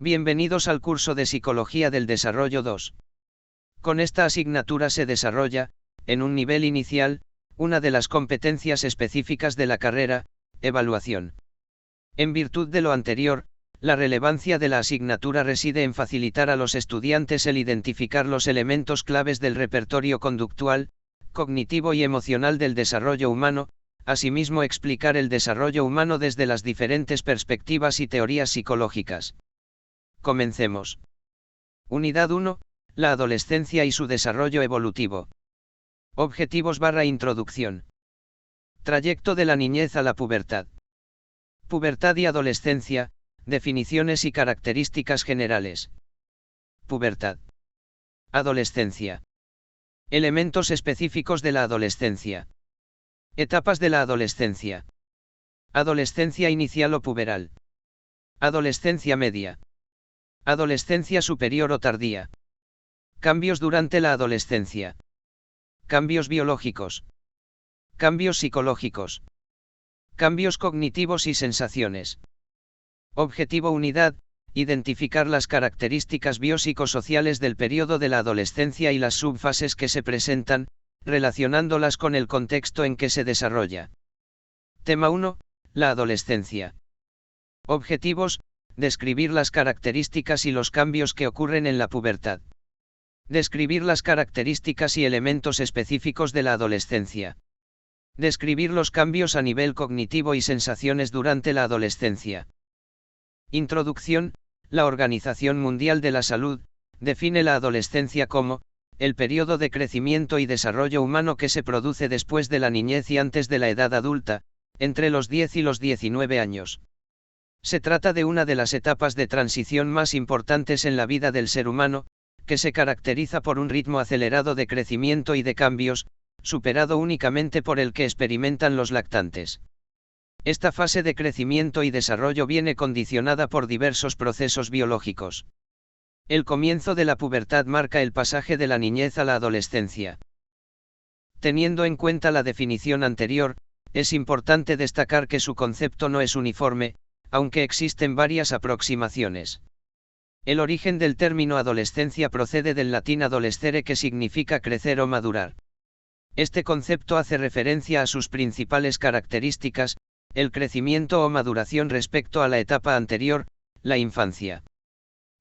Bienvenidos al curso de Psicología del Desarrollo 2. Con esta asignatura se desarrolla, en un nivel inicial, una de las competencias específicas de la carrera, evaluación. En virtud de lo anterior, la relevancia de la asignatura reside en facilitar a los estudiantes el identificar los elementos claves del repertorio conductual, cognitivo y emocional del desarrollo humano, asimismo explicar el desarrollo humano desde las diferentes perspectivas y teorías psicológicas. Comencemos. Unidad 1, la adolescencia y su desarrollo evolutivo. Objetivos/introducción. Trayecto de la niñez a la pubertad. Pubertad y adolescencia, definiciones y características generales. Pubertad. Adolescencia. Elementos específicos de la adolescencia. Etapas de la adolescencia. Adolescencia inicial o puberal. Adolescencia media. Adolescencia superior o tardía. Cambios durante la adolescencia. Cambios biológicos. Cambios psicológicos. Cambios cognitivos y sensaciones. Objetivo unidad, identificar las características biopsicosociales del periodo de la adolescencia y las subfases que se presentan, relacionándolas con el contexto en que se desarrolla. Tema 1, la adolescencia. Objetivos, describir las características y los cambios que ocurren en la pubertad. Describir las características y elementos específicos de la adolescencia. Describir los cambios a nivel cognitivo y sensaciones durante la adolescencia. Introducción, la Organización Mundial de la Salud define la adolescencia como el periodo de crecimiento y desarrollo humano que se produce después de la niñez y antes de la edad adulta, entre los 10 y los 19 años. Se trata de una de las etapas de transición más importantes en la vida del ser humano, que se caracteriza por un ritmo acelerado de crecimiento y de cambios, superado únicamente por el que experimentan los lactantes. Esta fase de crecimiento y desarrollo viene condicionada por diversos procesos biológicos. El comienzo de la pubertad marca el pasaje de la niñez a la adolescencia. Teniendo en cuenta la definición anterior, es importante destacar que su concepto no es uniforme, aunque existen varias aproximaciones. El origen del término adolescencia procede del latín adolescere, que significa crecer o madurar. Este concepto hace referencia a sus principales características, el crecimiento o maduración respecto a la etapa anterior, la infancia.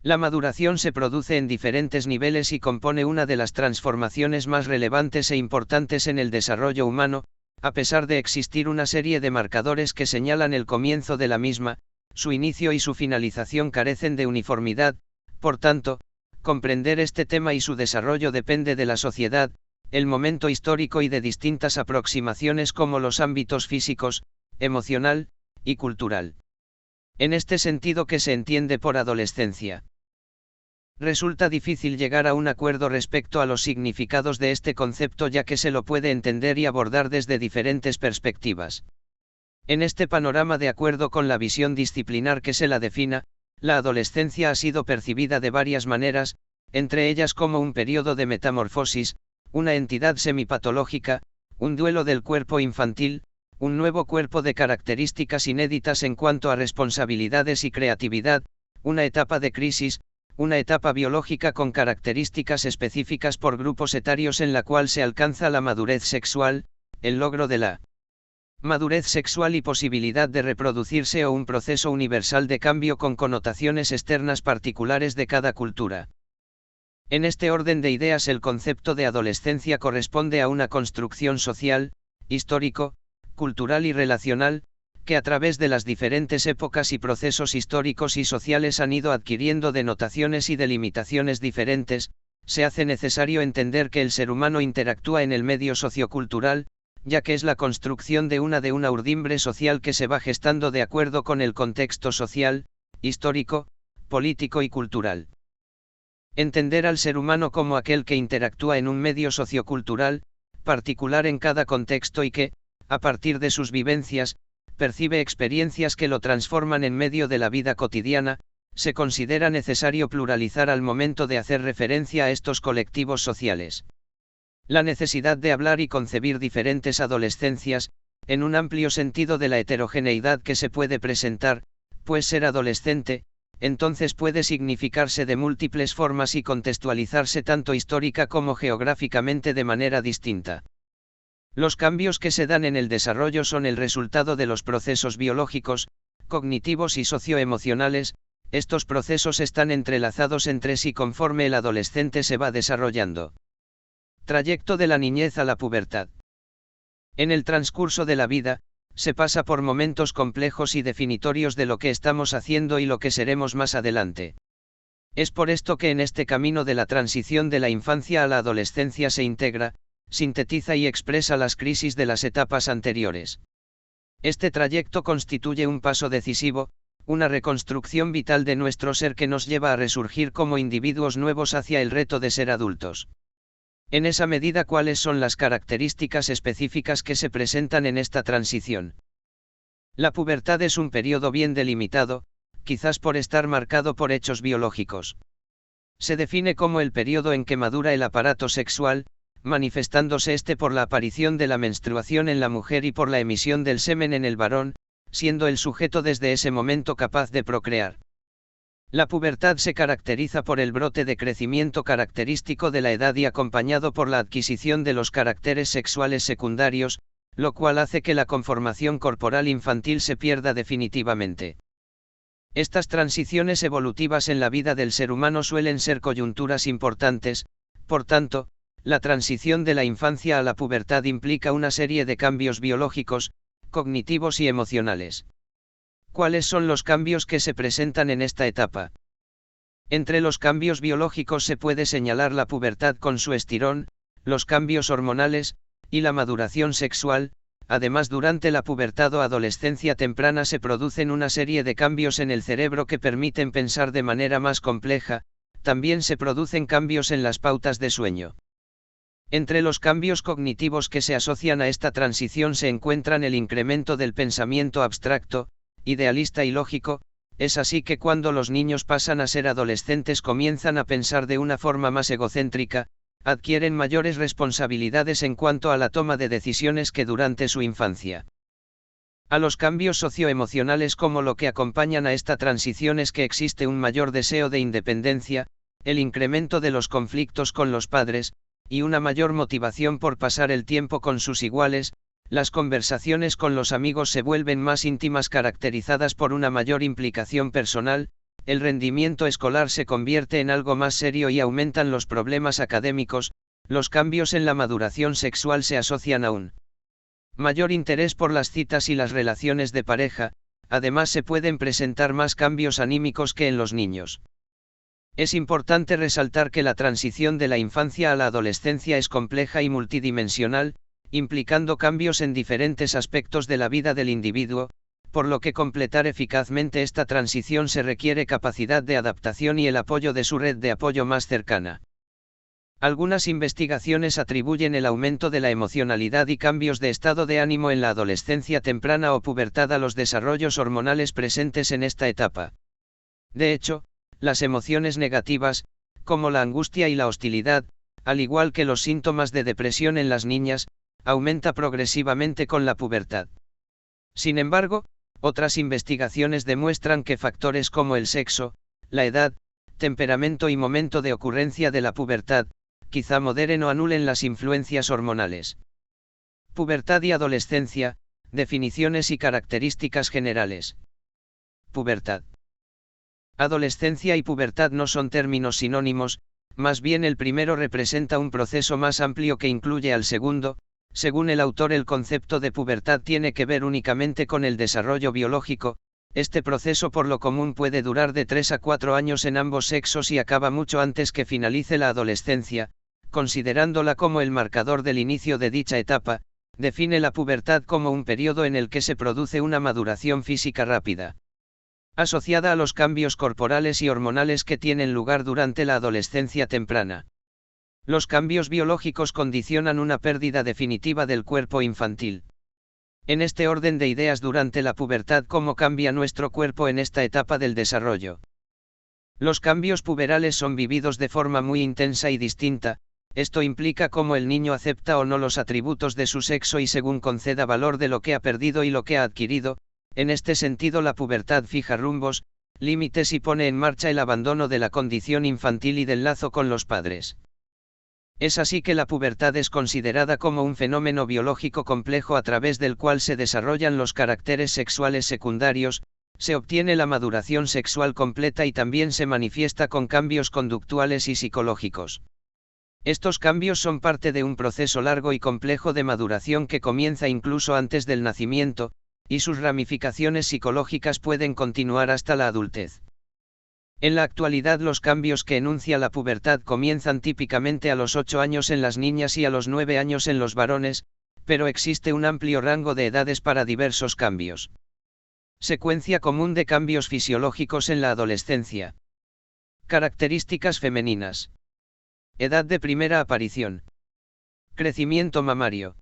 La maduración se produce en diferentes niveles y compone una de las transformaciones más relevantes e importantes en el desarrollo humano, a pesar de existir una serie de marcadores que señalan el comienzo de la misma, su inicio y su finalización carecen de uniformidad. Por tanto, comprender este tema y su desarrollo depende de la sociedad, el momento histórico y de distintas aproximaciones como los ámbitos físicos, emocional y cultural. En este sentido, ¿qué se entiende por adolescencia? Resulta difícil llegar a un acuerdo respecto a los significados de este concepto, ya que se lo puede entender y abordar desde diferentes perspectivas. En este panorama, de acuerdo con la visión disciplinar que se la defina, la adolescencia ha sido percibida de varias maneras, entre ellas como un periodo de metamorfosis, una entidad semipatológica, un duelo del cuerpo infantil, un nuevo cuerpo de características inéditas en cuanto a responsabilidades y creatividad, una etapa de crisis, una etapa biológica con características específicas por grupos etarios en la cual se alcanza la madurez sexual, el logro de la madurez sexual y posibilidad de reproducirse, o un proceso universal de cambio con connotaciones externas particulares de cada cultura. En este orden de ideas, el concepto de adolescencia corresponde a una construcción social, histórico, cultural y relacional, que a través de las diferentes épocas y procesos históricos y sociales han ido adquiriendo denotaciones y delimitaciones diferentes. Se hace necesario entender que el ser humano interactúa en el medio sociocultural, ya que es la construcción de una urdimbre social que se va gestando de acuerdo con el contexto social, histórico, político y cultural. Entender al ser humano como aquel que interactúa en un medio sociocultural particular en cada contexto y que, a partir de sus vivencias, percibe experiencias que lo transforman en medio de la vida cotidiana, se considera necesario pluralizar al momento de hacer referencia a estos colectivos sociales. La necesidad de hablar y concebir diferentes adolescencias, en un amplio sentido de la heterogeneidad que se puede presentar, pues ser adolescente, entonces puede significarse de múltiples formas y contextualizarse tanto histórica como geográficamente de manera distinta. Los cambios que se dan en el desarrollo son el resultado de los procesos biológicos, cognitivos y socioemocionales. Estos procesos están entrelazados entre sí conforme el adolescente se va desarrollando. Trayecto de la niñez a la pubertad. En el transcurso de la vida, se pasa por momentos complejos y definitorios de lo que estamos haciendo y lo que seremos más adelante. Es por esto que en este camino de la transición de la infancia a la adolescencia se integra, sintetiza y expresa las crisis de las etapas anteriores. Este trayecto constituye un paso decisivo, una reconstrucción vital de nuestro ser que nos lleva a resurgir como individuos nuevos hacia el reto de ser adultos. En esa medida, ¿cuáles son las características específicas que se presentan en esta transición? La pubertad es un periodo bien delimitado, quizás por estar marcado por hechos biológicos. Se define como el periodo en que madura el aparato sexual, manifestándose este por la aparición de la menstruación en la mujer y por la emisión del semen en el varón, siendo el sujeto desde ese momento capaz de procrear. La pubertad se caracteriza por el brote de crecimiento característico de la edad y acompañado por la adquisición de los caracteres sexuales secundarios, lo cual hace que la conformación corporal infantil se pierda definitivamente. Estas transiciones evolutivas en la vida del ser humano suelen ser coyunturas importantes, por tanto, la transición de la infancia a la pubertad implica una serie de cambios biológicos, cognitivos y emocionales. ¿Cuáles son los cambios que se presentan en esta etapa? Entre los cambios biológicos se puede señalar la pubertad con su estirón, los cambios hormonales, y la maduración sexual. Además, durante la pubertad o adolescencia temprana se producen una serie de cambios en el cerebro que permiten pensar de manera más compleja. También se producen cambios en las pautas de sueño. Entre los cambios cognitivos que se asocian a esta transición se encuentran el incremento del pensamiento abstracto, idealista y lógico. Es así que cuando los niños pasan a ser adolescentes comienzan a pensar de una forma más egocéntrica, adquieren mayores responsabilidades en cuanto a la toma de decisiones que durante su infancia. A los cambios socioemocionales como lo que acompañan a esta transición es que existe un mayor deseo de independencia, el incremento de los conflictos con los padres, y una mayor motivación por pasar el tiempo con sus iguales. Las conversaciones con los amigos se vuelven más íntimas, caracterizadas por una mayor implicación personal, el rendimiento escolar se convierte en algo más serio y aumentan los problemas académicos. Los cambios en la maduración sexual se asocian a un mayor interés por las citas y las relaciones de pareja. Además, se pueden presentar más cambios anímicos que en los niños. Es importante resaltar que la transición de la infancia a la adolescencia es compleja y multidimensional, implicando cambios en diferentes aspectos de la vida del individuo, por lo que completar eficazmente esta transición se requiere capacidad de adaptación y el apoyo de su red de apoyo más cercana. Algunas investigaciones atribuyen el aumento de la emocionalidad y cambios de estado de ánimo en la adolescencia temprana o pubertad a los desarrollos hormonales presentes en esta etapa. De hecho, las emociones negativas, como la angustia y la hostilidad, al igual que los síntomas de depresión en las niñas, aumenta progresivamente con la pubertad. Sin embargo, otras investigaciones demuestran que factores como el sexo, la edad, temperamento y momento de ocurrencia de la pubertad, quizá moderen o anulen las influencias hormonales. Pubertad y adolescencia, definiciones y características generales. Pubertad. Adolescencia y pubertad no son términos sinónimos, más bien el primero representa un proceso más amplio que incluye al segundo. Según el autor, el concepto de pubertad tiene que ver únicamente con el desarrollo biológico. Este proceso por lo común puede durar de 3 a 4 años en ambos sexos y acaba mucho antes que finalice la adolescencia, considerándola como el marcador del inicio de dicha etapa. Define la pubertad como un periodo en el que se produce una maduración física rápida, asociada a los cambios corporales y hormonales que tienen lugar durante la adolescencia temprana. Los cambios biológicos condicionan una pérdida definitiva del cuerpo infantil. En este orden de ideas, durante la pubertad, ¿cómo cambia nuestro cuerpo en esta etapa del desarrollo? Los cambios puberales son vividos de forma muy intensa y distinta. Esto implica cómo el niño acepta o no los atributos de su sexo y según conceda valor de lo que ha perdido y lo que ha adquirido. En este sentido, la pubertad fija rumbos, límites y pone en marcha el abandono de la condición infantil y del lazo con los padres. Es así que la pubertad es considerada como un fenómeno biológico complejo a través del cual se desarrollan los caracteres sexuales secundarios, se obtiene la maduración sexual completa y también se manifiesta con cambios conductuales y psicológicos. Estos cambios son parte de un proceso largo y complejo de maduración que comienza incluso antes del nacimiento, y sus ramificaciones psicológicas pueden continuar hasta la adultez. En la actualidad los cambios que enuncia la pubertad comienzan típicamente a los 8 años en las niñas y a los 9 años en los varones, pero existe un amplio rango de edades para diversos cambios. Secuencia común de cambios fisiológicos en la adolescencia. Características femeninas. Edad de primera aparición. Crecimiento mamario.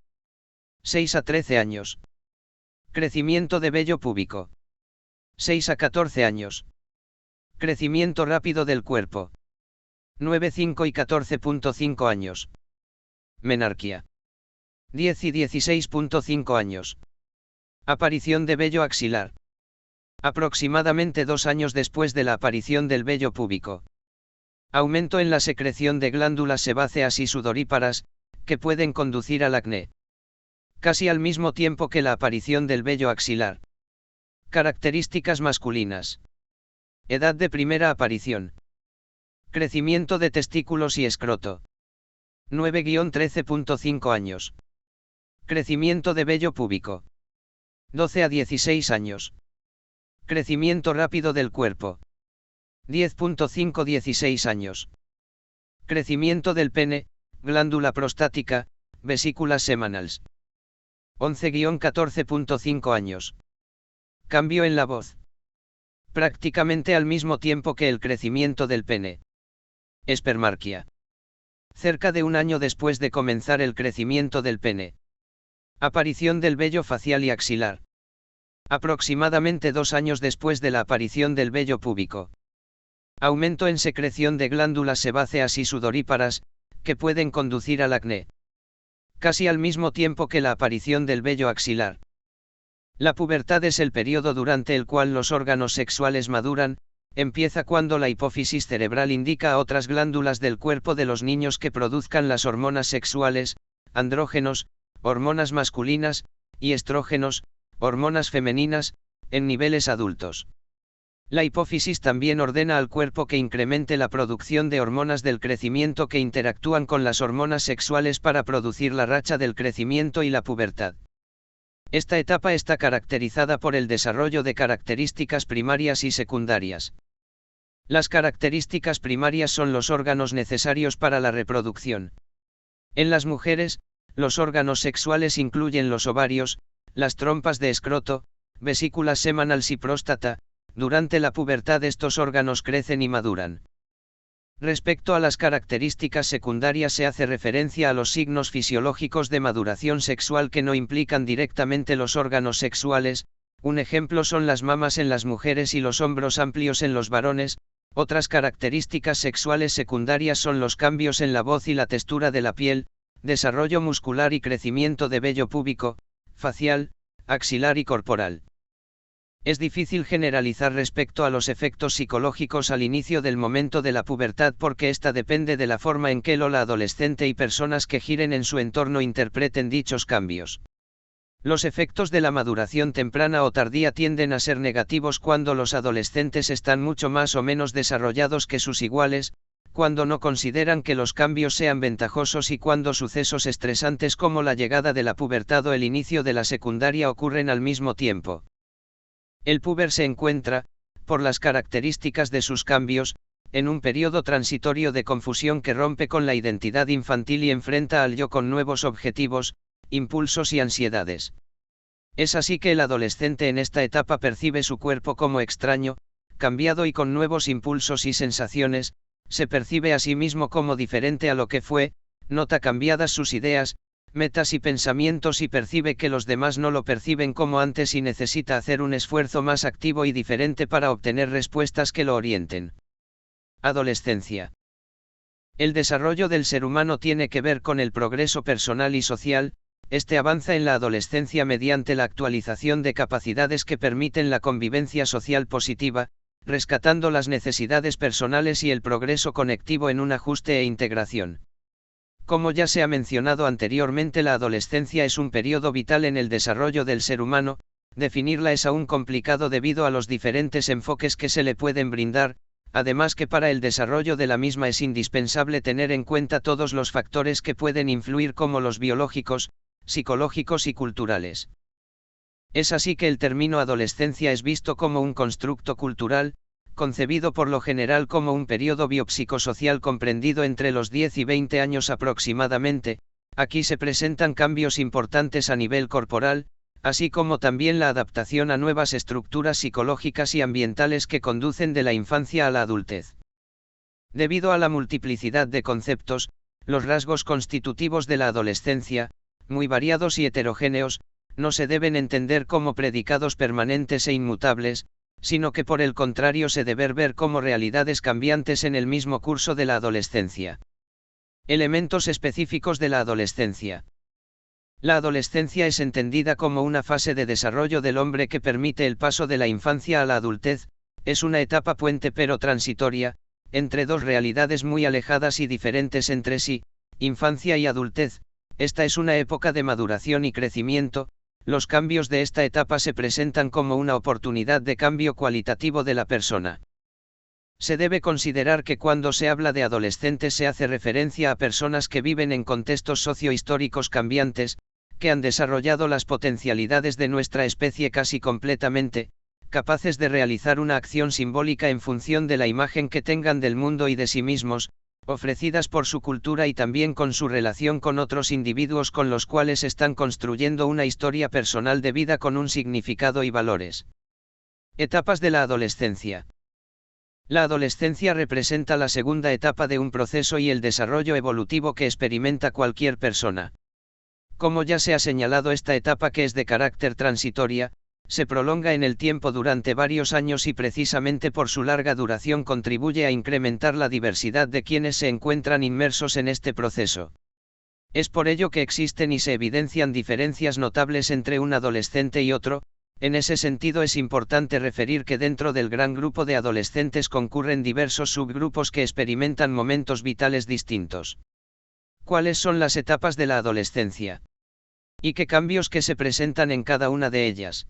6 a 13 años. Crecimiento de vello púbico. 6 a 14 años. Crecimiento rápido del cuerpo. 9, 5 y 14.5 años. Menarquia. 10 y 16.5 años. Aparición de vello axilar. Aproximadamente 2 años después de la aparición del vello púbico. Aumento en la secreción de glándulas sebáceas y sudoríparas, que pueden conducir al acné. Casi al mismo tiempo que la aparición del vello axilar. Características masculinas. Edad de primera aparición. Crecimiento de testículos y escroto. 9-13.5 años. Crecimiento de vello púbico. 12 a 16 años. Crecimiento rápido del cuerpo. 10.5-16 años. Crecimiento del pene, glándula prostática, vesículas semanales. 11-14.5 años. Cambio en la voz. Prácticamente al mismo tiempo que el crecimiento del pene. Espermarquia. Cerca de un año después de comenzar el crecimiento del pene. Aparición del vello facial y axilar. Aproximadamente 2 años después de la aparición del vello púbico. Aumento en secreción de glándulas sebáceas y sudoríparas, que pueden conducir al acné. Casi al mismo tiempo que la aparición del vello axilar. La pubertad es el periodo durante el cual los órganos sexuales maduran, empieza cuando la hipófisis cerebral indica a otras glándulas del cuerpo de los niños que produzcan las hormonas sexuales, andrógenos, hormonas masculinas, y estrógenos, hormonas femeninas, en niveles adultos. La hipófisis también ordena al cuerpo que incremente la producción de hormonas del crecimiento que interactúan con las hormonas sexuales para producir la racha del crecimiento y la pubertad. Esta etapa está caracterizada por el desarrollo de características primarias y secundarias. Las características primarias son los órganos necesarios para la reproducción. En las mujeres, los órganos sexuales incluyen los ovarios, las trompas de escroto, vesículas semanales y próstata. Durante la pubertad estos órganos crecen y maduran. Respecto a las características secundarias se hace referencia a los signos fisiológicos de maduración sexual que no implican directamente los órganos sexuales, un ejemplo son las mamas en las mujeres y los hombros amplios en los varones. Otras características sexuales secundarias son los cambios en la voz y la textura de la piel, desarrollo muscular y crecimiento de vello púbico, facial, axilar y corporal. Es difícil generalizar respecto a los efectos psicológicos al inicio del momento de la pubertad porque ésta depende de la forma en que el adolescente y personas que giren en su entorno interpreten dichos cambios. Los efectos de la maduración temprana o tardía tienden a ser negativos cuando los adolescentes están mucho más o menos desarrollados que sus iguales, cuando no consideran que los cambios sean ventajosos y cuando sucesos estresantes como la llegada de la pubertad o el inicio de la secundaria ocurren al mismo tiempo. El puber se encuentra, por las características de sus cambios, en un periodo transitorio de confusión que rompe con la identidad infantil y enfrenta al yo con nuevos objetivos, impulsos y ansiedades. Es así que el adolescente en esta etapa percibe su cuerpo como extraño, cambiado y con nuevos impulsos y sensaciones, se percibe a sí mismo como diferente a lo que fue, nota cambiadas sus ideas, metas y pensamientos y percibe que los demás no lo perciben como antes y necesita hacer un esfuerzo más activo y diferente para obtener respuestas que lo orienten. Adolescencia. El desarrollo del ser humano tiene que ver con el progreso personal y social. Este avanza en la adolescencia mediante la actualización de capacidades que permiten la convivencia social positiva, rescatando las necesidades personales y el progreso conectivo en un ajuste e integración. Como ya se ha mencionado anteriormente, la adolescencia es un periodo vital en el desarrollo del ser humano. Definirla es aún complicado debido a los diferentes enfoques que se le pueden brindar, además que para el desarrollo de la misma es indispensable tener en cuenta todos los factores que pueden influir, como los biológicos, psicológicos y culturales. Es así que el término adolescencia es visto como un constructo cultural, concebido por lo general como un periodo biopsicosocial comprendido entre los 10 y 20 años aproximadamente. Aquí se presentan cambios importantes a nivel corporal, así como también la adaptación a nuevas estructuras psicológicas y ambientales que conducen de la infancia a la adultez. Debido a la multiplicidad de conceptos, los rasgos constitutivos de la adolescencia, muy variados y heterogéneos, no se deben entender como predicados permanentes e inmutables, sino que por el contrario se deben ver como realidades cambiantes en el mismo curso de la adolescencia. Elementos específicos de la adolescencia. La adolescencia es entendida como una fase de desarrollo del hombre que permite el paso de la infancia a la adultez. Es una etapa puente pero transitoria, entre dos realidades muy alejadas y diferentes entre sí, infancia y adultez. Esta es una época de maduración y crecimiento. Los cambios de esta etapa se presentan como una oportunidad de cambio cualitativo de la persona. Se debe considerar que cuando se habla de adolescentes se hace referencia a personas que viven en contextos sociohistóricos cambiantes, que han desarrollado las potencialidades de nuestra especie casi completamente, capaces de realizar una acción simbólica en función de la imagen que tengan del mundo y de sí mismos, ofrecidas por su cultura y también con su relación con otros individuos con los cuales están construyendo una historia personal de vida con un significado y valores. Etapas de la adolescencia. La adolescencia representa la segunda etapa de un proceso y el desarrollo evolutivo que experimenta cualquier persona. Como ya se ha señalado, esta etapa, que es de carácter transitoria, se prolonga en el tiempo durante varios años y precisamente por su larga duración contribuye a incrementar la diversidad de quienes se encuentran inmersos en este proceso. Es por ello que existen y se evidencian diferencias notables entre un adolescente y otro. En ese sentido es importante referir que dentro del gran grupo de adolescentes concurren diversos subgrupos que experimentan momentos vitales distintos. ¿Cuáles son las etapas de la adolescencia? ¿Y qué cambios que se presentan en cada una de ellas?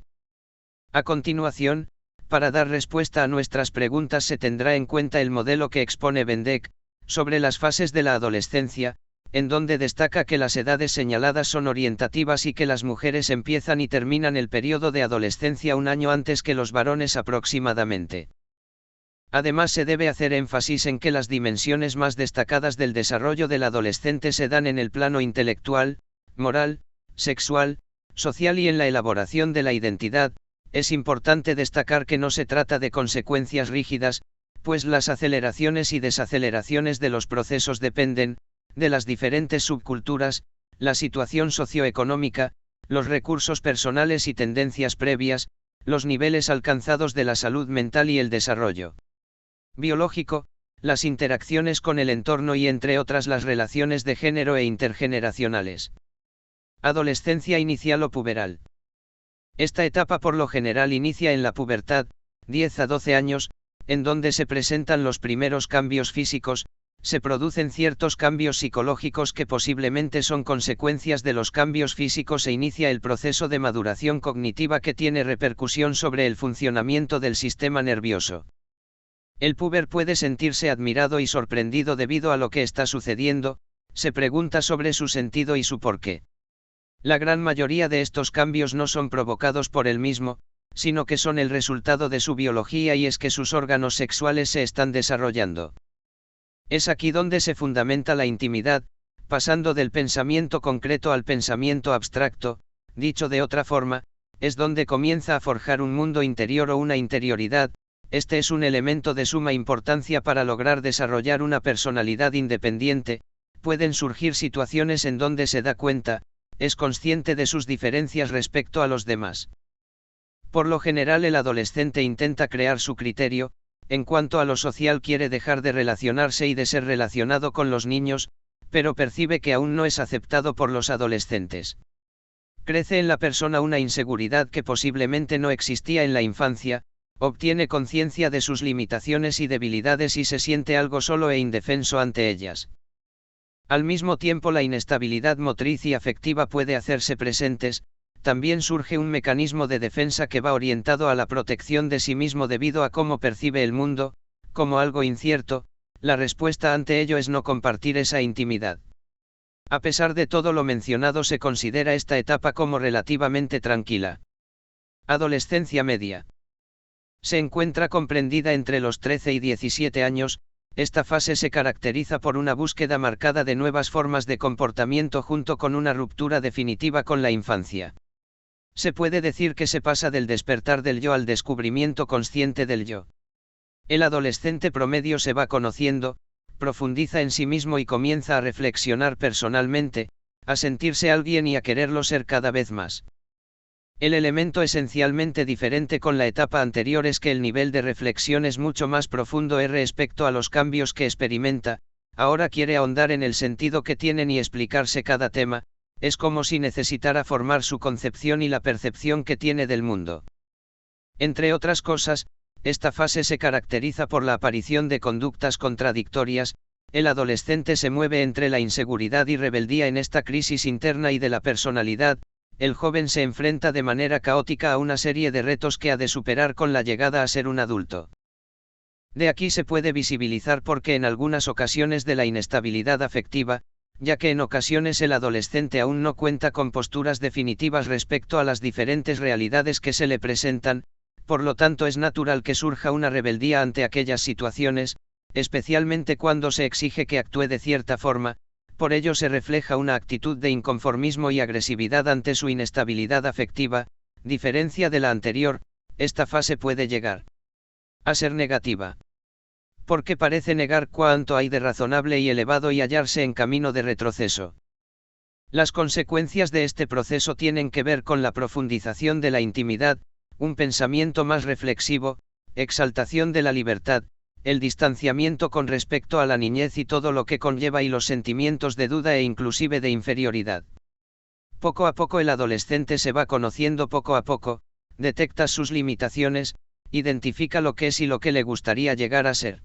A continuación, para dar respuesta a nuestras preguntas se tendrá en cuenta el modelo que expone Bendeck sobre las fases de la adolescencia, en donde destaca que las edades señaladas son orientativas y que las mujeres empiezan y terminan el periodo de adolescencia un año antes que los varones aproximadamente. Además, se debe hacer énfasis en que las dimensiones más destacadas del desarrollo del adolescente se dan en el plano intelectual, moral, sexual, social y en la elaboración de la identidad. Es importante destacar que no se trata de consecuencias rígidas, pues las aceleraciones y desaceleraciones de los procesos dependen de las diferentes subculturas, la situación socioeconómica, los recursos personales y tendencias previas, los niveles alcanzados de la salud mental y el desarrollo biológico, las interacciones con el entorno y entre otras las relaciones de género e intergeneracionales. Adolescencia inicial o puberal. Esta etapa por lo general inicia en la pubertad, 10 a 12 años, en donde se presentan los primeros cambios físicos. Se producen ciertos cambios psicológicos que posiblemente son consecuencias de los cambios físicos e inicia el proceso de maduración cognitiva que tiene repercusión sobre el funcionamiento del sistema nervioso. El puber puede sentirse admirado y sorprendido debido a lo que está sucediendo, se pregunta sobre su sentido y su porqué. La gran mayoría de estos cambios no son provocados por él mismo, sino que son el resultado de su biología, y es que sus órganos sexuales se están desarrollando. Es aquí donde se fundamenta la intimidad, pasando del pensamiento concreto al pensamiento abstracto. Dicho de otra forma, es donde comienza a forjar un mundo interior o una interioridad. Este es un elemento de suma importancia para lograr desarrollar una personalidad independiente. Pueden surgir situaciones en donde se da cuenta, es consciente de sus diferencias respecto a los demás. Por lo general el adolescente intenta crear su criterio. En cuanto a lo social, quiere dejar de relacionarse y de ser relacionado con los niños, pero percibe que aún no es aceptado por los adolescentes. Crece en la persona una inseguridad que posiblemente no existía en la infancia, obtiene conciencia de sus limitaciones y debilidades y se siente algo solo e indefenso ante ellas. Al mismo tiempo, la inestabilidad motriz y afectiva puede hacerse presentes. También surge un mecanismo de defensa que va orientado a la protección de sí mismo debido a cómo percibe el mundo, como algo incierto. La respuesta ante ello es no compartir esa intimidad. A pesar de todo lo mencionado, se considera esta etapa como relativamente tranquila. Adolescencia media. Se encuentra comprendida entre los 13 y 17 años. Esta fase se caracteriza por una búsqueda marcada de nuevas formas de comportamiento junto con una ruptura definitiva con la infancia. Se puede decir que se pasa del despertar del yo al descubrimiento consciente del yo. El adolescente promedio se va conociendo, profundiza en sí mismo y comienza a reflexionar personalmente, a sentirse alguien y a quererlo ser cada vez más. El elemento esencialmente diferente con la etapa anterior es que el nivel de reflexión es mucho más profundo respecto a los cambios que experimenta. Ahora quiere ahondar en el sentido que tienen y explicarse cada tema. Es como si necesitara formar su concepción y la percepción que tiene del mundo. Entre otras cosas, esta fase se caracteriza por la aparición de conductas contradictorias. El adolescente se mueve entre la inseguridad y rebeldía en esta crisis interna y de la personalidad. El joven se enfrenta de manera caótica a una serie de retos que ha de superar con la llegada a ser un adulto. De aquí se puede visibilizar porque en algunas ocasiones de la inestabilidad afectiva, ya que en ocasiones el adolescente aún no cuenta con posturas definitivas respecto a las diferentes realidades que se le presentan. Por lo tanto es natural que surja una rebeldía ante aquellas situaciones, especialmente cuando se exige que actúe de cierta forma. Por ello se refleja una actitud de inconformismo y agresividad ante su inestabilidad afectiva. Diferencia de la anterior, esta fase puede llegar a ser negativa, porque parece negar cuánto hay de razonable y elevado y hallarse en camino de retroceso. Las consecuencias de este proceso tienen que ver con la profundización de la intimidad, un pensamiento más reflexivo, exaltación de la libertad, el distanciamiento con respecto a la niñez y todo lo que conlleva y los sentimientos de duda e inclusive de inferioridad. Poco a poco el adolescente se va conociendo poco a poco, detecta sus limitaciones, identifica lo que es y lo que le gustaría llegar a ser.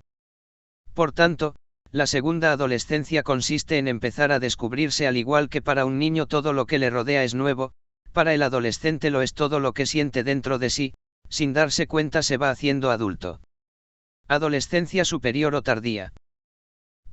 Por tanto, la segunda adolescencia consiste en empezar a descubrirse. Al igual que para un niño todo lo que le rodea es nuevo, para el adolescente lo es todo lo que siente dentro de sí. Sin darse cuenta se va haciendo adulto. Adolescencia superior o tardía.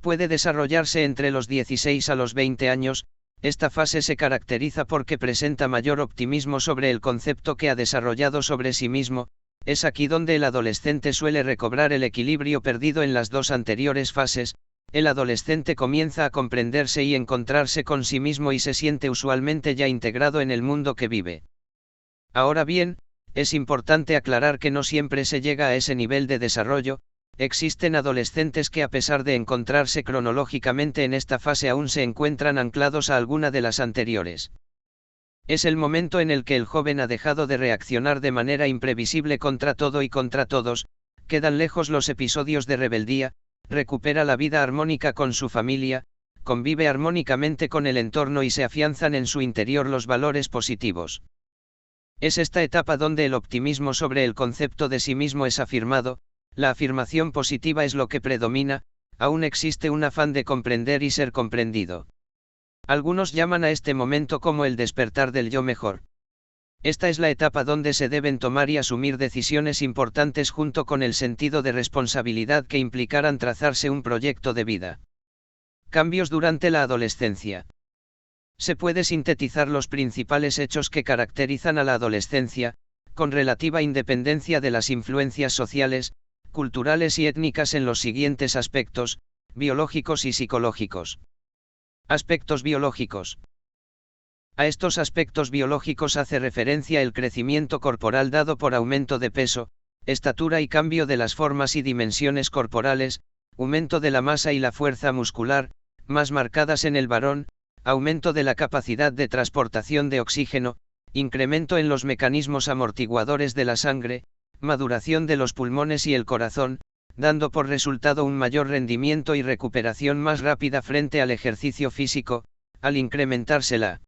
Puede desarrollarse entre los 16 a los 20 años. Esta fase se caracteriza porque presenta mayor optimismo sobre el concepto que ha desarrollado sobre sí mismo. Es aquí donde el adolescente suele recobrar el equilibrio perdido en las dos anteriores fases. El adolescente comienza a comprenderse y encontrarse con sí mismo y se siente usualmente ya integrado en el mundo que vive. Ahora bien, es importante aclarar que no siempre se llega a ese nivel de desarrollo. Existen adolescentes que, a pesar de encontrarse cronológicamente en esta fase, aún se encuentran anclados a alguna de las anteriores. Es el momento en el que el joven ha dejado de reaccionar de manera imprevisible contra todo y contra todos. Quedan lejos los episodios de rebeldía, recupera la vida armónica con su familia, convive armónicamente con el entorno y se afianzan en su interior los valores positivos. Es esta etapa donde el optimismo sobre el concepto de sí mismo es afirmado. La afirmación positiva es lo que predomina. Aún existe un afán de comprender y ser comprendido. Algunos llaman a este momento como el despertar del yo mejor. Esta es la etapa donde se deben tomar y asumir decisiones importantes junto con el sentido de responsabilidad que implicarán trazarse un proyecto de vida. Cambios durante la adolescencia. Se puede sintetizar los principales hechos que caracterizan a la adolescencia, con relativa independencia de las influencias sociales, culturales y étnicas en los siguientes aspectos, biológicos y psicológicos. Aspectos biológicos. A estos aspectos biológicos hace referencia el crecimiento corporal dado por aumento de peso, estatura y cambio de las formas y dimensiones corporales, aumento de la masa y la fuerza muscular, más marcadas en el varón, aumento de la capacidad de transportación de oxígeno, incremento en los mecanismos amortiguadores de la sangre, maduración de los pulmones y el corazón, dando por resultado un mayor rendimiento y recuperación más rápida frente al ejercicio físico. Al incrementarse la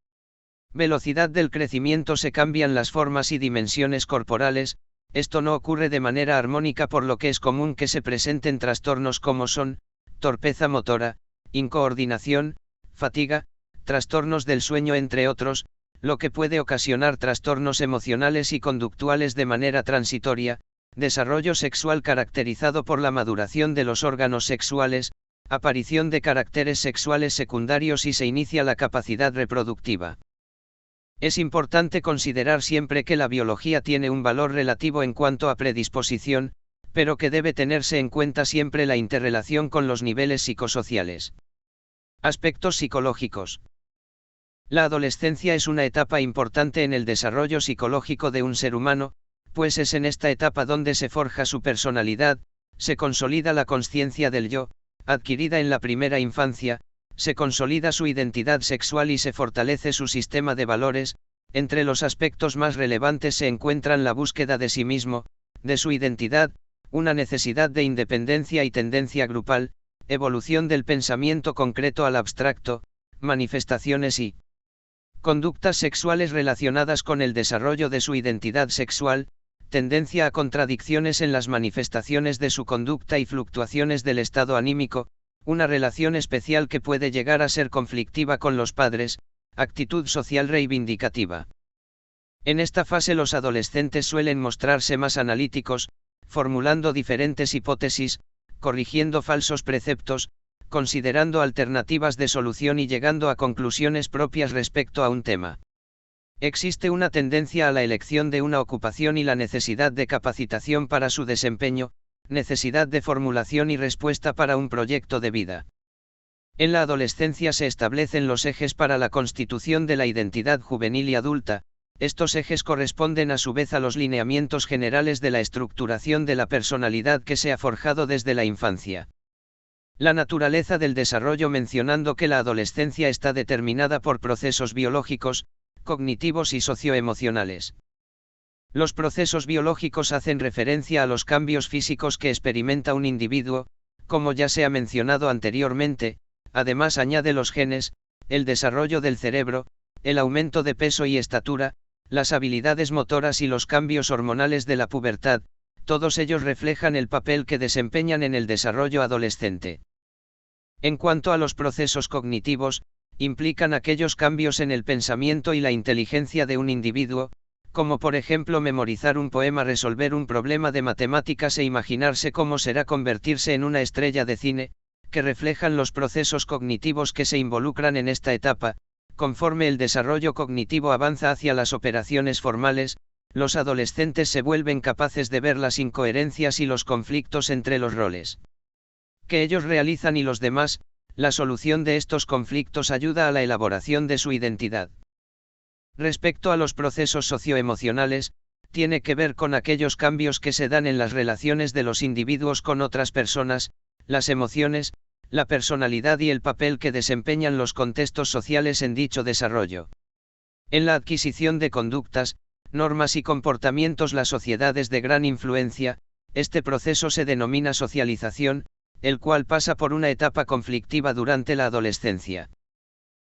velocidad del crecimiento se cambian las formas y dimensiones corporales, Esto no ocurre de manera armónica, por lo que es común que se presenten trastornos como son, torpeza motora, incoordinación, fatiga, trastornos del sueño entre otros, lo que puede ocasionar trastornos emocionales y conductuales de manera transitoria, desarrollo sexual caracterizado por la maduración de los órganos sexuales, aparición de caracteres sexuales secundarios y se inicia la capacidad reproductiva. Es importante considerar siempre que la biología tiene un valor relativo en cuanto a predisposición, pero que debe tenerse en cuenta siempre la interrelación con los niveles psicosociales. Aspectos psicológicos. La adolescencia es una etapa importante en el desarrollo psicológico de un ser humano, pues es en esta etapa donde se forja su personalidad, se consolida la consciencia del yo, adquirida en la primera infancia, se consolida su identidad sexual y se fortalece su sistema de valores. Entre los aspectos más relevantes se encuentran la búsqueda de sí mismo, de su identidad, una necesidad de independencia y tendencia grupal, evolución del pensamiento concreto al abstracto, manifestaciones y conductas sexuales relacionadas con el desarrollo de su identidad sexual, tendencia a contradicciones en las manifestaciones de su conducta y fluctuaciones del estado anímico, una relación especial que puede llegar a ser conflictiva con los padres, actitud social reivindicativa. En esta fase los adolescentes suelen mostrarse más analíticos, formulando diferentes hipótesis, corrigiendo falsos preceptos, considerando alternativas de solución y llegando a conclusiones propias respecto a un tema. Existe una tendencia a la elección de una ocupación y la necesidad de capacitación para su desempeño, necesidad de formulación y respuesta para un proyecto de vida. En la adolescencia se establecen los ejes para la constitución de la identidad juvenil y adulta. Estos ejes corresponden a su vez a los lineamientos generales de la estructuración de la personalidad que se ha forjado desde la infancia. La naturaleza del desarrollo, mencionando que la adolescencia está determinada por procesos biológicos, cognitivos y socioemocionales. Los procesos biológicos hacen referencia a los cambios físicos que experimenta un individuo, como ya se ha mencionado anteriormente. Además añade los genes, el desarrollo del cerebro, el aumento de peso y estatura, las habilidades motoras y los cambios hormonales de la pubertad, todos ellos reflejan el papel que desempeñan en el desarrollo adolescente. En cuanto a los procesos cognitivos, implican aquellos cambios en el pensamiento y la inteligencia de un individuo, como por ejemplo memorizar un poema, resolver un problema de matemáticas e imaginarse cómo será convertirse en una estrella de cine, que reflejan los procesos cognitivos que se involucran en esta etapa. Conforme el desarrollo cognitivo avanza hacia las operaciones formales, los adolescentes se vuelven capaces de ver las incoherencias y los conflictos entre los roles que ellos realizan y los demás. La solución de estos conflictos ayuda a la elaboración de su identidad. Respecto a los procesos socioemocionales, tiene que ver con aquellos cambios que se dan en las relaciones de los individuos con otras personas, las emociones, la personalidad y el papel que desempeñan los contextos sociales en dicho desarrollo. En la adquisición de conductas, normas y comportamientos la sociedad es de gran influencia. Este proceso se denomina socialización, el cual pasa por una etapa conflictiva durante la adolescencia.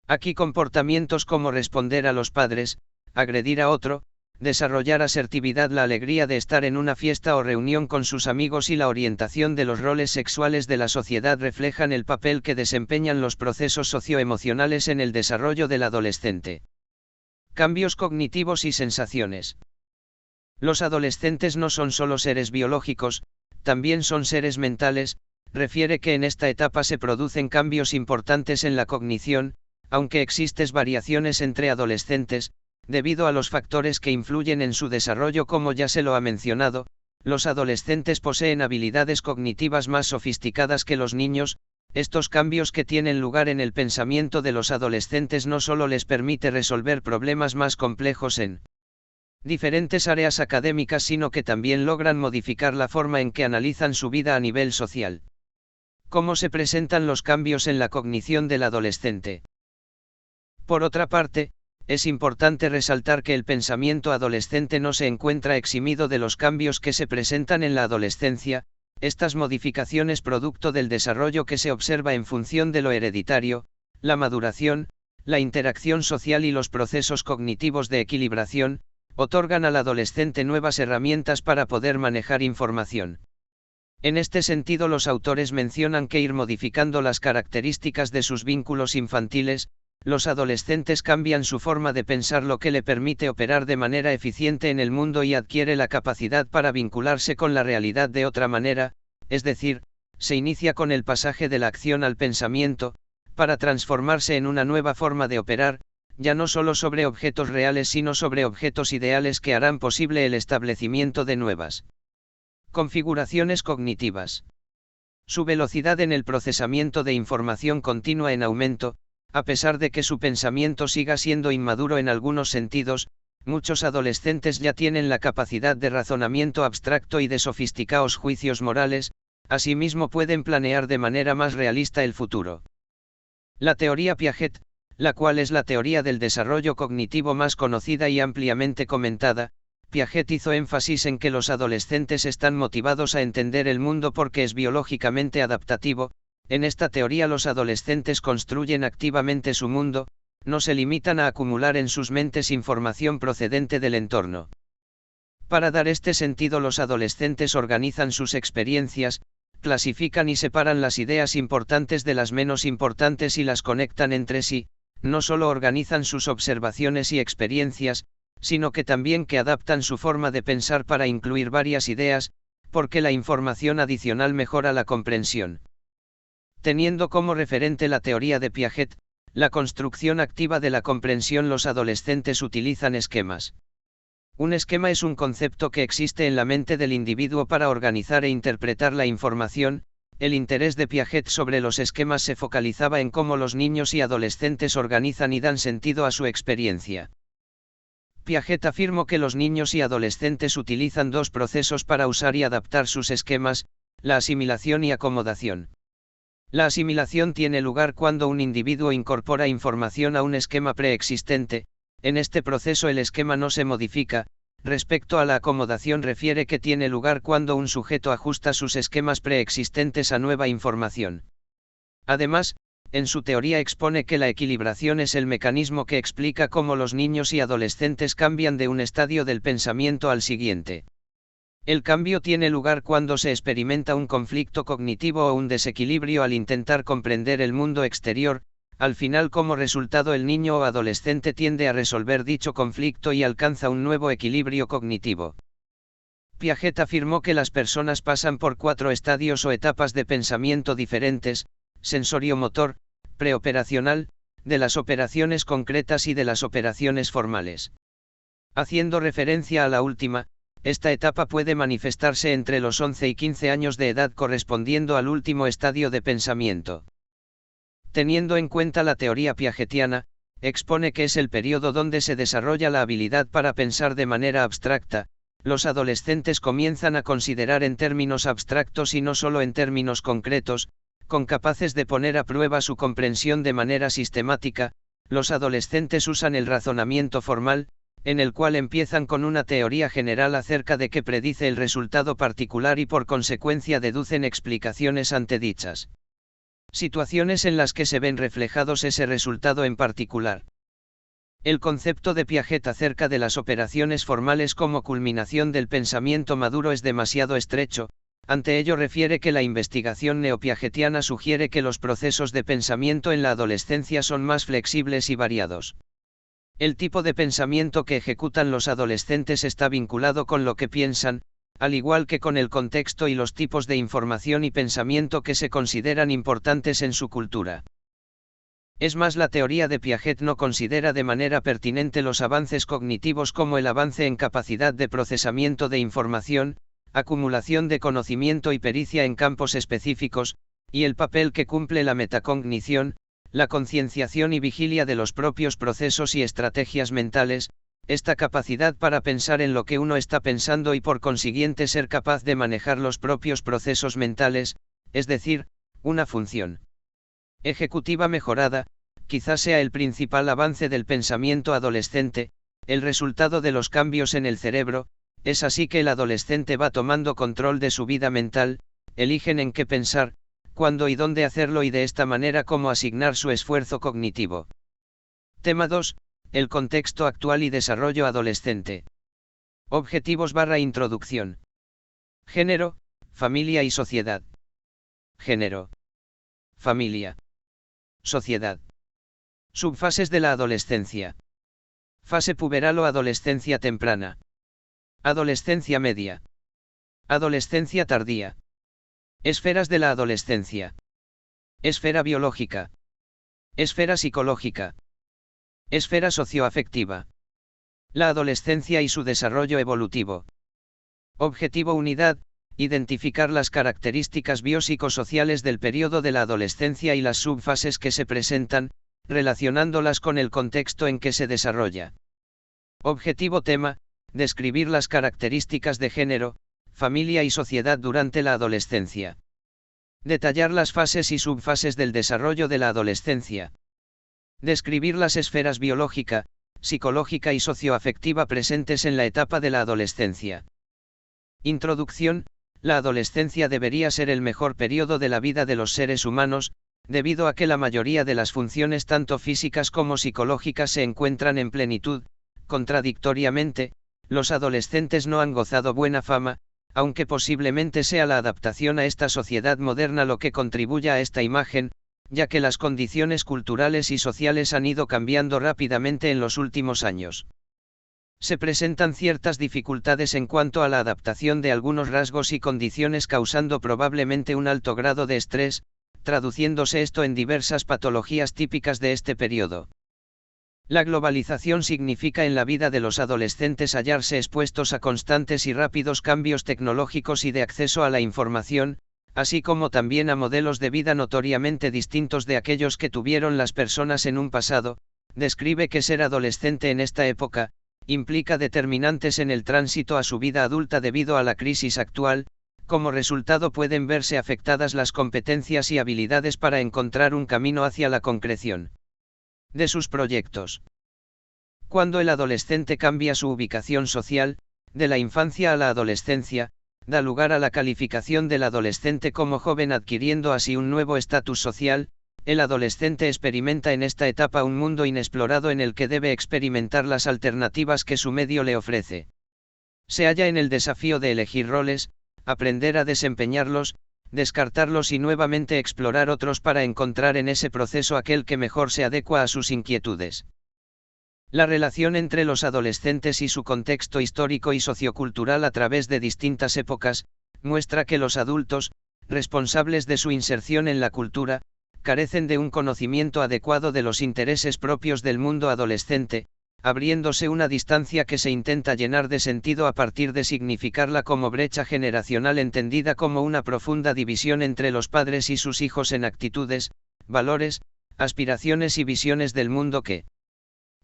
Aquí comportamientos como responder a los padres, agredir a otro, desarrollar asertividad, la alegría de estar en una fiesta o reunión con sus amigos y la orientación de los roles sexuales de la sociedad reflejan el papel que desempeñan los procesos socioemocionales en el desarrollo del adolescente. Cambios cognitivos y sensaciones. Los adolescentes no son solo seres biológicos, también son seres mentales. Refiere que en esta etapa se producen cambios importantes en la cognición, aunque existen variaciones entre adolescentes, debido a los factores que influyen en su desarrollo. Como ya se lo ha mencionado, los adolescentes poseen habilidades cognitivas más sofisticadas que los niños. Estos cambios que tienen lugar en el pensamiento de los adolescentes no solo les permite resolver problemas más complejos en diferentes áreas académicas, sino que también logran modificar la forma en que analizan su vida a nivel social. ¿Cómo se presentan los cambios en la cognición del adolescente? Por otra parte, es importante resaltar que el pensamiento adolescente no se encuentra eximido de los cambios que se presentan en la adolescencia. Estas modificaciones producto del desarrollo que se observa en función de lo hereditario, la maduración, la interacción social y los procesos cognitivos de equilibración, otorgan al adolescente nuevas herramientas para poder manejar información. En este sentido, los autores mencionan que ir modificando las características de sus vínculos infantiles, los adolescentes cambian su forma de pensar, lo que le permite operar de manera eficiente en el mundo y adquiere la capacidad para vincularse con la realidad de otra manera, es decir, se inicia con el pasaje de la acción al pensamiento, para transformarse en una nueva forma de operar, ya no solo sobre objetos reales sino sobre objetos ideales que harán posible el establecimiento de nuevas configuraciones cognitivas. Su velocidad en el procesamiento de información continúa en aumento, a pesar de que su pensamiento siga siendo inmaduro en algunos sentidos. Muchos adolescentes ya tienen la capacidad de razonamiento abstracto y de sofisticados juicios morales, asimismo pueden planear de manera más realista el futuro. La teoría Piaget, la cual es la teoría del desarrollo cognitivo más conocida y ampliamente comentada, Piaget hizo énfasis en que los adolescentes están motivados a entender el mundo porque es biológicamente adaptativo. En esta teoría los adolescentes construyen activamente su mundo, no se limitan a acumular en sus mentes información procedente del entorno. Para dar este sentido, los adolescentes organizan sus experiencias, clasifican y separan las ideas importantes de las menos importantes y las conectan entre sí. No solo organizan sus observaciones y experiencias, sino que también que adaptan su forma de pensar para incluir varias ideas, porque la información adicional mejora la comprensión. Teniendo como referente la teoría de Piaget, la construcción activa de la comprensión, los adolescentes utilizan esquemas. Un esquema es un concepto que existe en la mente del individuo para organizar e interpretar la información. El interés de Piaget sobre los esquemas se focalizaba en cómo los niños y adolescentes organizan y dan sentido a su experiencia. Piaget afirmó que los niños y adolescentes utilizan dos procesos para usar y adaptar sus esquemas: la asimilación y acomodación. La asimilación tiene lugar cuando un individuo incorpora información a un esquema preexistente. En este proceso el esquema no se modifica. Respecto a la acomodación, refiere que tiene lugar cuando un sujeto ajusta sus esquemas preexistentes a nueva información. Además, en su teoría expone que la equilibración es el mecanismo que explica cómo los niños y adolescentes cambian de un estadio del pensamiento al siguiente. El cambio tiene lugar cuando se experimenta un conflicto cognitivo o un desequilibrio al intentar comprender el mundo exterior. Al final, como resultado, el niño o adolescente tiende a resolver dicho conflicto y alcanza un nuevo equilibrio cognitivo. Piaget afirmó que las personas pasan por 4 estadios o etapas de pensamiento diferentes: sensorio-motor, preoperacional, de las operaciones concretas y de las operaciones formales. Haciendo referencia a la última, esta etapa puede manifestarse entre los 11 y 15 años de edad, correspondiendo al último estadio de pensamiento. Teniendo en cuenta la teoría piagetiana, expone que es el periodo donde se desarrolla la habilidad para pensar de manera abstracta. Los adolescentes comienzan a considerar en términos abstractos y no solo en términos concretos, capaces de poner a prueba su comprensión de manera sistemática. Los adolescentes usan el razonamiento formal, en el cual empiezan con una teoría general acerca de qué predice el resultado particular y por consecuencia deducen explicaciones ante dichas situaciones en las que se ven reflejados ese resultado en particular. El concepto de Piaget acerca de las operaciones formales como culminación del pensamiento maduro es demasiado estrecho. Ante ello, refiere que la investigación neopiagetiana sugiere que los procesos de pensamiento en la adolescencia son más flexibles y variados. El tipo de pensamiento que ejecutan los adolescentes está vinculado con lo que piensan, al igual que con el contexto y los tipos de información y pensamiento que se consideran importantes en su cultura. Es más, la teoría de Piaget no considera de manera pertinente los avances cognitivos como el avance en capacidad de procesamiento de información, acumulación de conocimiento y pericia en campos específicos, y el papel que cumple la metacognición, la concienciación y vigilia de los propios procesos y estrategias mentales. Esta capacidad para pensar en lo que uno está pensando y por consiguiente ser capaz de manejar los propios procesos mentales, es decir, una función ejecutiva mejorada, quizás sea el principal avance del pensamiento adolescente, el resultado de los cambios en el cerebro. Es así que el adolescente va tomando control de su vida mental, eligen en qué pensar, cuándo y dónde hacerlo y de esta manera cómo asignar su esfuerzo cognitivo. Tema 2. El contexto actual y desarrollo adolescente. Objetivos/introducción. Género, familia y sociedad. Género, familia, sociedad. Subfases de la adolescencia. Fase puberal o adolescencia temprana. Adolescencia media. Adolescencia tardía. Esferas de la adolescencia. Esfera biológica. Esfera psicológica. Esfera socioafectiva. La adolescencia y su desarrollo evolutivo. Objetivo unidad, identificar las características biopsicosociales del periodo de la adolescencia y las subfases que se presentan, relacionándolas con el contexto en que se desarrolla. Objetivo tema, describir las características de género, familia y sociedad durante la adolescencia. Detallar las fases y subfases del desarrollo de la adolescencia. Describir las esferas biológica, psicológica y socioafectiva presentes en la etapa de la adolescencia. Introducción. La adolescencia debería ser el mejor periodo de la vida de los seres humanos, debido a que la mayoría de las funciones tanto físicas como psicológicas se encuentran en plenitud. Contradictoriamente, los adolescentes no han gozado buena fama, aunque posiblemente sea la adaptación a esta sociedad moderna lo que contribuya a esta imagen, ya que las condiciones culturales y sociales han ido cambiando rápidamente en los últimos años. Se presentan ciertas dificultades en cuanto a la adaptación de algunos rasgos y condiciones, causando probablemente un alto grado de estrés, traduciéndose esto en diversas patologías típicas de este periodo. La globalización significa en la vida de los adolescentes hallarse expuestos a constantes y rápidos cambios tecnológicos y de acceso a la información, así como también a modelos de vida notoriamente distintos de aquellos que tuvieron las personas en un pasado. Describe que ser adolescente en esta época implica determinantes en el tránsito a su vida adulta debido a la crisis actual. Como resultado pueden verse afectadas las competencias y habilidades para encontrar un camino hacia la concreción de sus proyectos. Cuando el adolescente cambia su ubicación social, de la infancia a la adolescencia, da lugar a la calificación del adolescente como joven, adquiriendo así un nuevo estatus social. El adolescente experimenta en esta etapa un mundo inexplorado en el que debe experimentar las alternativas que su medio le ofrece. Se halla en el desafío de elegir roles, aprender a desempeñarlos, descartarlos y nuevamente explorar otros para encontrar en ese proceso aquel que mejor se adecua a sus inquietudes. La relación entre los adolescentes y su contexto histórico y sociocultural a través de distintas épocas, muestra que los adultos, responsables de su inserción en la cultura, carecen de un conocimiento adecuado de los intereses propios del mundo adolescente, abriéndose una distancia que se intenta llenar de sentido a partir de significarla como brecha generacional, entendida como una profunda división entre los padres y sus hijos en actitudes, valores, aspiraciones y visiones del mundo que,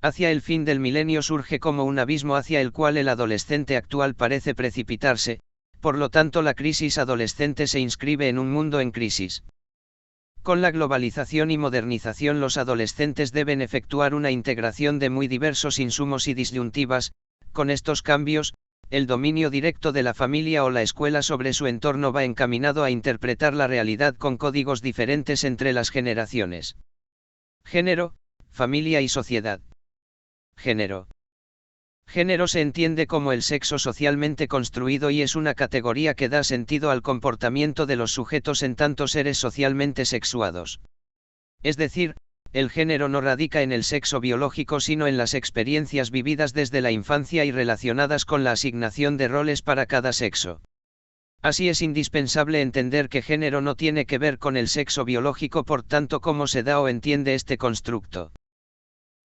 hacia el fin del milenio, surge como un abismo hacia el cual el adolescente actual parece precipitarse. Por lo tanto, la crisis adolescente se inscribe en un mundo en crisis. Con la globalización y modernización, los adolescentes deben efectuar una integración de muy diversos insumos y disyuntivas. Con estos cambios, el dominio directo de la familia o la escuela sobre su entorno va encaminado a interpretar la realidad con códigos diferentes entre las generaciones. Género, familia y sociedad. Género. Género se entiende como el sexo socialmente construido y es una categoría que da sentido al comportamiento de los sujetos en tanto seres socialmente sexuados. Es decir, el género no radica en el sexo biológico sino en las experiencias vividas desde la infancia y relacionadas con la asignación de roles para cada sexo. Así es indispensable entender que género no tiene que ver con el sexo biológico por tanto como se da o entiende este constructo.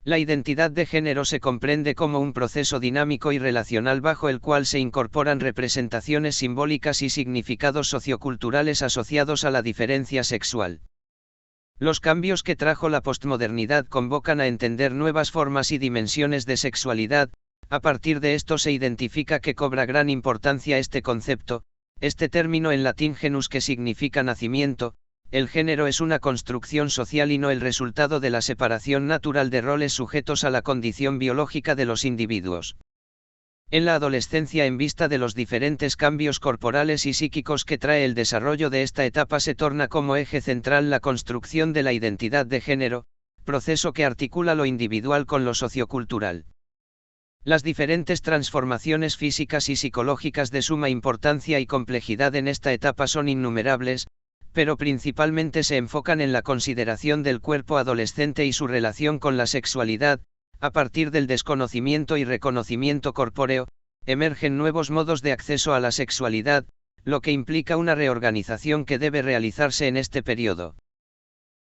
La identidad de género se comprende como un proceso dinámico y relacional bajo el cual se incorporan representaciones simbólicas y significados socioculturales asociados a la diferencia sexual. Los cambios que trajo la posmodernidad convocan a entender nuevas formas y dimensiones de sexualidad. A partir de esto se identifica que cobra gran importancia este concepto, este término en latín genus, que significa nacimiento. El género es una construcción social y no el resultado de la separación natural de roles sujetos a la condición biológica de los individuos. En la adolescencia, en vista de los diferentes cambios corporales y psíquicos que trae el desarrollo de esta etapa, se torna como eje central la construcción de la identidad de género, proceso que articula lo individual con lo sociocultural. Las diferentes transformaciones físicas y psicológicas de suma importancia y complejidad en esta etapa son innumerables, pero principalmente se enfocan en la consideración del cuerpo adolescente y su relación con la sexualidad. A partir del desconocimiento y reconocimiento corpóreo, emergen nuevos modos de acceso a la sexualidad, lo que implica una reorganización que debe realizarse en este periodo.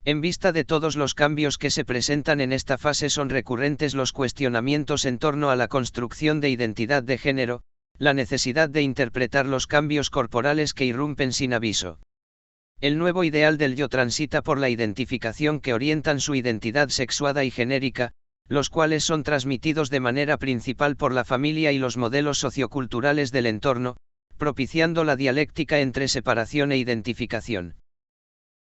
En vista de todos los cambios que se presentan en esta fase, son recurrentes los cuestionamientos en torno a la construcción de identidad de género, la necesidad de interpretar los cambios corporales que irrumpen sin aviso. El nuevo ideal del yo transita por la identificación que orientan su identidad sexuada y genérica, los cuales son transmitidos de manera principal por la familia y los modelos socioculturales del entorno, propiciando la dialéctica entre separación e identificación.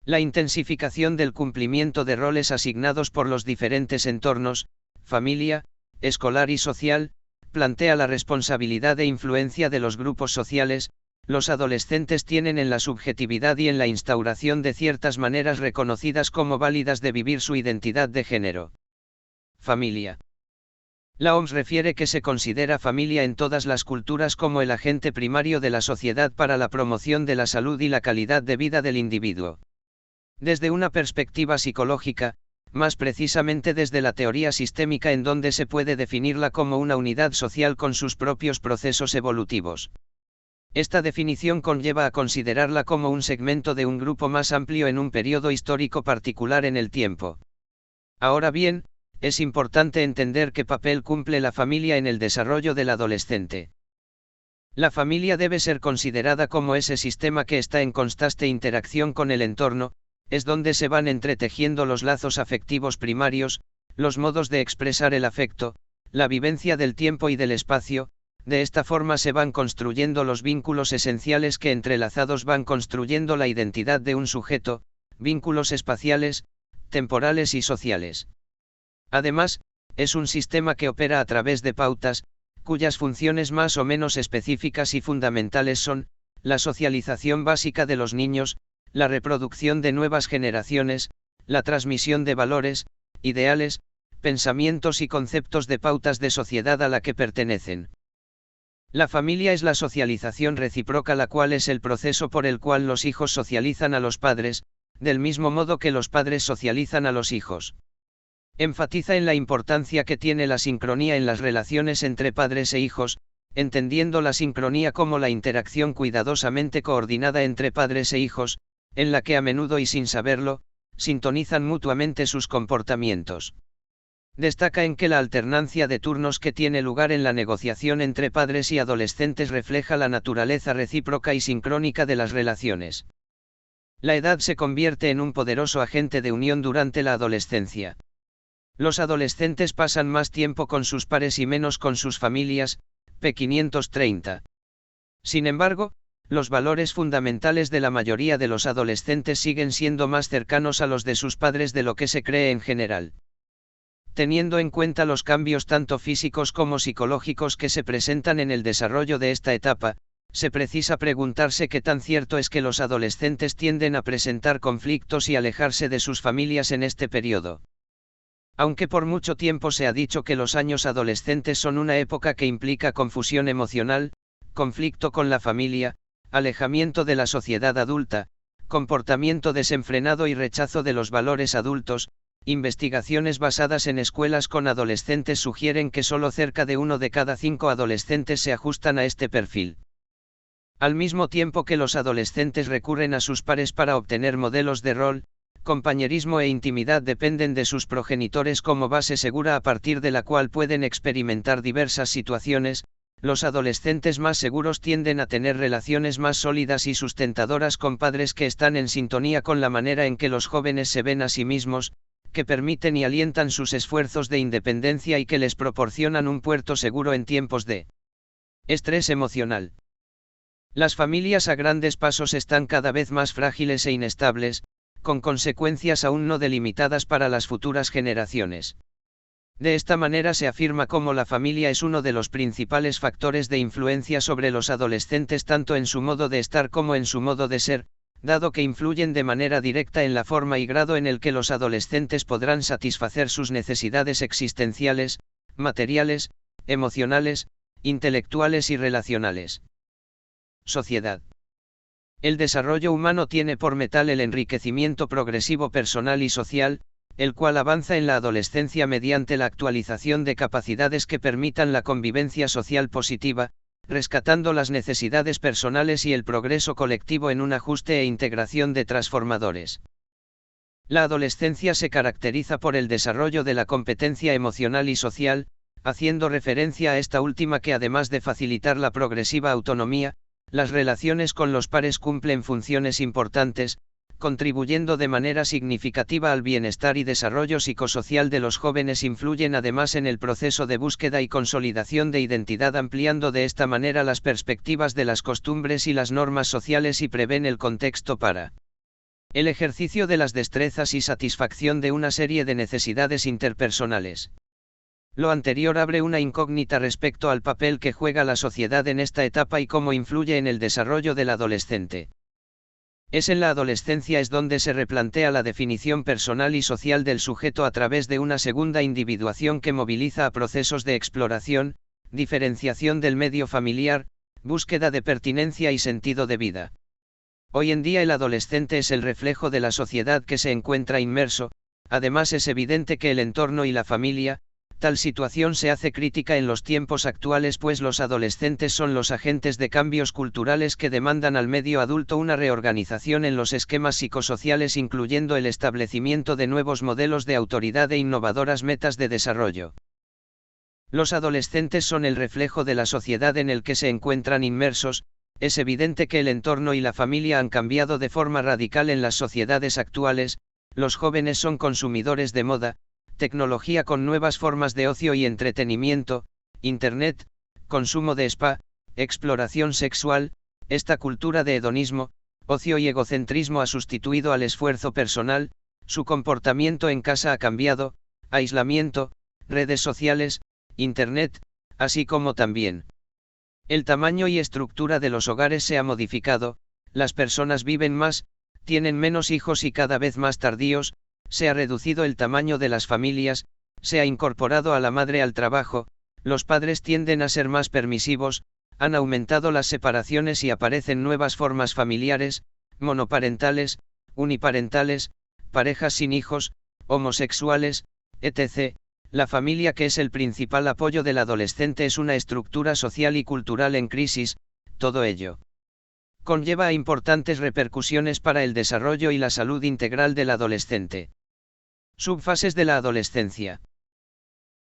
La intensificación del cumplimiento de roles asignados por los diferentes entornos, familia, escolar y social, plantea la responsabilidad e influencia de los grupos sociales. Los adolescentes tienen en la subjetividad y en la instauración de ciertas maneras reconocidas como válidas de vivir su identidad de género. Familia. La OMS refiere que se considera familia en todas las culturas como el agente primario de la sociedad para la promoción de la salud y la calidad de vida del individuo. Desde una perspectiva psicológica, más precisamente desde la teoría sistémica, en donde se puede definirla como una unidad social con sus propios procesos evolutivos. Esta definición conlleva a considerarla como un segmento de un grupo más amplio en un periodo histórico particular en el tiempo. Ahora bien, es importante entender qué papel cumple la familia en el desarrollo del adolescente. La familia debe ser considerada como ese sistema que está en constante interacción con el entorno, es donde se van entretejiendo los lazos afectivos primarios, los modos de expresar el afecto, la vivencia del tiempo y del espacio. De esta forma se van construyendo los vínculos esenciales que entrelazados van construyendo la identidad de un sujeto, vínculos espaciales, temporales y sociales. Además, es un sistema que opera a través de pautas, cuyas funciones más o menos específicas y fundamentales son: la socialización básica de los niños, la reproducción de nuevas generaciones, la transmisión de valores, ideales, pensamientos y conceptos de pautas de sociedad a la que pertenecen. La familia es la socialización recíproca, la cual es el proceso por el cual los hijos socializan a los padres, del mismo modo que los padres socializan a los hijos. Enfatiza en la importancia que tiene la sincronía en las relaciones entre padres e hijos, entendiendo la sincronía como la interacción cuidadosamente coordinada entre padres e hijos, en la que a menudo y sin saberlo, sintonizan mutuamente sus comportamientos. Destaca en que la alternancia de turnos que tiene lugar en la negociación entre padres y adolescentes refleja la naturaleza recíproca y sincrónica de las relaciones. La edad se convierte en un poderoso agente de unión durante la adolescencia. Los adolescentes pasan más tiempo con sus pares y menos con sus familias, p. 530. Sin embargo, los valores fundamentales de la mayoría de los adolescentes siguen siendo más cercanos a los de sus padres de lo que se cree en general. Teniendo en cuenta los cambios tanto físicos como psicológicos que se presentan en el desarrollo de esta etapa, se precisa preguntarse qué tan cierto es que los adolescentes tienden a presentar conflictos y alejarse de sus familias en este periodo. Aunque por mucho tiempo se ha dicho que los años adolescentes son una época que implica confusión emocional, conflicto con la familia, alejamiento de la sociedad adulta, comportamiento desenfrenado y rechazo de los valores adultos, investigaciones basadas en escuelas con adolescentes sugieren que solo cerca de 1 de cada 5 adolescentes se ajustan a este perfil. Al mismo tiempo que los adolescentes recurren a sus pares para obtener modelos de rol, compañerismo e intimidad, dependen de sus progenitores como base segura a partir de la cual pueden experimentar diversas situaciones. Los adolescentes más seguros tienden a tener relaciones más sólidas y sustentadoras con padres que están en sintonía con la manera en que los jóvenes se ven a sí mismos, que permiten y alientan sus esfuerzos de independencia y que les proporcionan un puerto seguro en tiempos de estrés emocional. Las familias a grandes pasos están cada vez más frágiles e inestables, con consecuencias aún no delimitadas para las futuras generaciones. De esta manera se afirma cómo la familia es uno de los principales factores de influencia sobre los adolescentes tanto en su modo de estar como en su modo de ser, dado que influyen de manera directa en la forma y grado en el que los adolescentes podrán satisfacer sus necesidades existenciales, materiales, emocionales, intelectuales y relacionales. Sociedad. El desarrollo humano tiene por meta el enriquecimiento progresivo personal y social, el cual avanza en la adolescencia mediante la actualización de capacidades que permitan la convivencia social positiva, rescatando las necesidades personales y el progreso colectivo en un ajuste e integración de transformadores. La adolescencia se caracteriza por el desarrollo de la competencia emocional y social, haciendo referencia a esta última que además de facilitar la progresiva autonomía, las relaciones con los pares cumplen funciones importantes, contribuyendo de manera significativa al bienestar y desarrollo psicosocial de los jóvenes. Influyen además en el proceso de búsqueda y consolidación de identidad, ampliando de esta manera las perspectivas de las costumbres y las normas sociales y prevén el contexto para el ejercicio de las destrezas y satisfacción de una serie de necesidades interpersonales. Lo anterior abre una incógnita respecto al papel que juega la sociedad en esta etapa y cómo influye en el desarrollo del adolescente. Es en la adolescencia es donde se replantea la definición personal y social del sujeto a través de una segunda individuación que moviliza a procesos de exploración, diferenciación del medio familiar, búsqueda de pertinencia y sentido de vida. Hoy en día el adolescente es el reflejo de la sociedad que se encuentra inmerso, además es evidente que el entorno y la familia, tal situación se hace crítica en los tiempos actuales, pues los adolescentes son los agentes de cambios culturales que demandan al medio adulto una reorganización en los esquemas psicosociales, incluyendo el establecimiento de nuevos modelos de autoridad e innovadoras metas de desarrollo. Los adolescentes son el reflejo de la sociedad en el que se encuentran inmersos. Es evidente que el entorno y la familia han cambiado de forma radical en las sociedades actuales. Los jóvenes son consumidores de moda, tecnología con nuevas formas de ocio y entretenimiento, internet, consumo de spa, exploración sexual. Esta cultura de hedonismo, ocio y egocentrismo ha sustituido al esfuerzo personal. Su comportamiento en casa ha cambiado, aislamiento, redes sociales, internet, así como también el tamaño y estructura de los hogares se ha modificado. Las personas viven más, tienen menos hijos y cada vez más tardíos. Se ha reducido el tamaño de las familias, se ha incorporado a la madre al trabajo, los padres tienden a ser más permisivos, han aumentado las separaciones y aparecen nuevas formas familiares, monoparentales, uniparentales, parejas sin hijos, homosexuales, etc. La familia, que es el principal apoyo del adolescente, es una estructura social y cultural en crisis. Todo ello conlleva importantes repercusiones para el desarrollo y la salud integral del adolescente. Subfases de la adolescencia.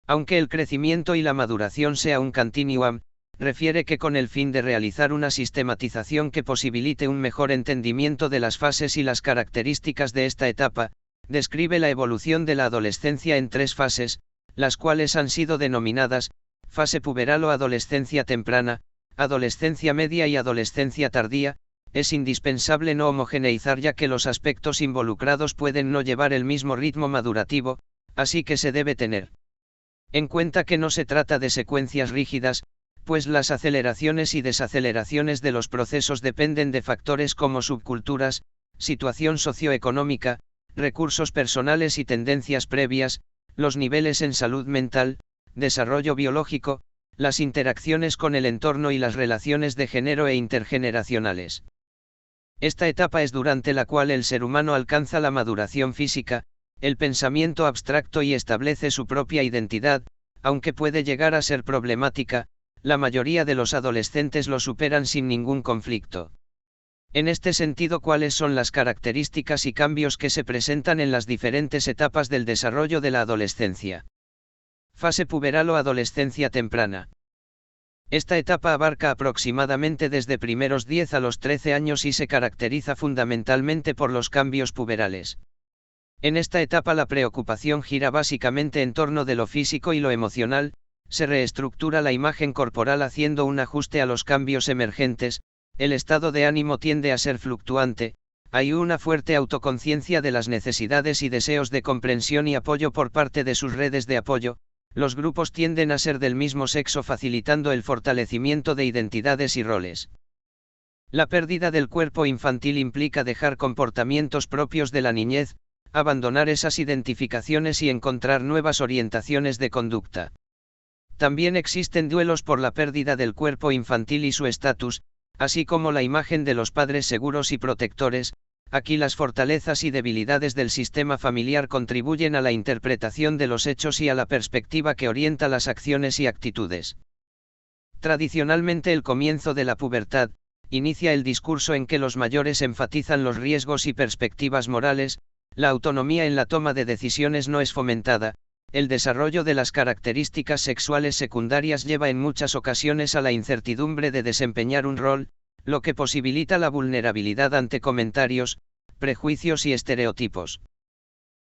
Aunque el crecimiento y la maduración sea un continuum, refiere que con el fin de realizar una sistematización que posibilite un mejor entendimiento de las fases y las características de esta etapa, describe la evolución de la adolescencia en 3 fases, las cuales han sido denominadas fase puberal o adolescencia temprana, adolescencia media y adolescencia tardía. Es indispensable no homogeneizar, ya que los aspectos involucrados pueden no llevar el mismo ritmo madurativo, así que se debe tener en cuenta que no se trata de secuencias rígidas, pues las aceleraciones y desaceleraciones de los procesos dependen de factores como subculturas, situación socioeconómica, recursos personales y tendencias previas, los niveles en salud mental, desarrollo biológico, las interacciones con el entorno y las relaciones de género e intergeneracionales. Esta etapa es durante la cual el ser humano alcanza la maduración física, el pensamiento abstracto y establece su propia identidad. Aunque puede llegar a ser problemática, la mayoría de los adolescentes lo superan sin ningún conflicto. En este sentido, ¿cuáles son las características y cambios que se presentan en las diferentes etapas del desarrollo de la adolescencia? Fase puberal o adolescencia temprana. Esta etapa abarca aproximadamente desde primeros 10 a los 13 años y se caracteriza fundamentalmente por los cambios puberales. En esta etapa la preocupación gira básicamente en torno de lo físico y lo emocional, se reestructura la imagen corporal haciendo un ajuste a los cambios emergentes, el estado de ánimo tiende a ser fluctuante, hay una fuerte autoconciencia de las necesidades y deseos de comprensión y apoyo por parte de sus redes de apoyo. Los grupos tienden a ser del mismo sexo, facilitando el fortalecimiento de identidades y roles. La pérdida del cuerpo infantil implica dejar comportamientos propios de la niñez, abandonar esas identificaciones y encontrar nuevas orientaciones de conducta. También existen duelos por la pérdida del cuerpo infantil y su estatus, así como la imagen de los padres seguros y protectores. Aquí las fortalezas y debilidades del sistema familiar contribuyen a la interpretación de los hechos y a la perspectiva que orienta las acciones y actitudes. Tradicionalmente el comienzo de la pubertad inicia el discurso en que los mayores enfatizan los riesgos y perspectivas morales, la autonomía en la toma de decisiones no es fomentada, el desarrollo de las características sexuales secundarias lleva en muchas ocasiones a la incertidumbre de desempeñar un rol, lo que posibilita la vulnerabilidad ante comentarios, prejuicios y estereotipos.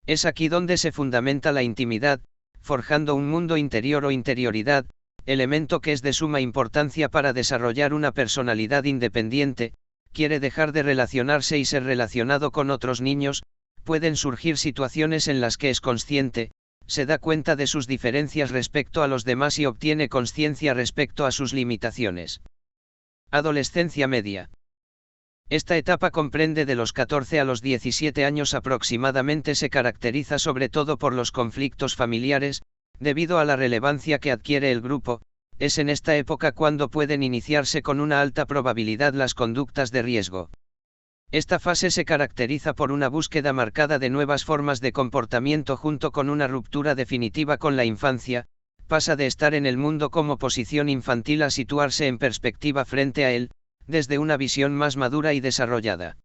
Es aquí donde se fundamenta la intimidad, forjando un mundo interior o interioridad, elemento que es de suma importancia para desarrollar una personalidad independiente. Quiere dejar de relacionarse y ser relacionado con otros niños. Pueden surgir situaciones en las que es consciente, se da cuenta de sus diferencias respecto a los demás y obtiene conciencia respecto a sus limitaciones. Adolescencia media. Esta etapa comprende de los 14 a los 17 años aproximadamente. Se caracteriza sobre todo por los conflictos familiares, debido a la relevancia que adquiere el grupo. Es en esta época cuando pueden iniciarse con una alta probabilidad las conductas de riesgo. Esta fase se caracteriza por una búsqueda marcada de nuevas formas de comportamiento junto con una ruptura definitiva con la infancia. Pasa de estar en el mundo como posición infantil a situarse en perspectiva frente a él, desde una visión más madura y desarrollada.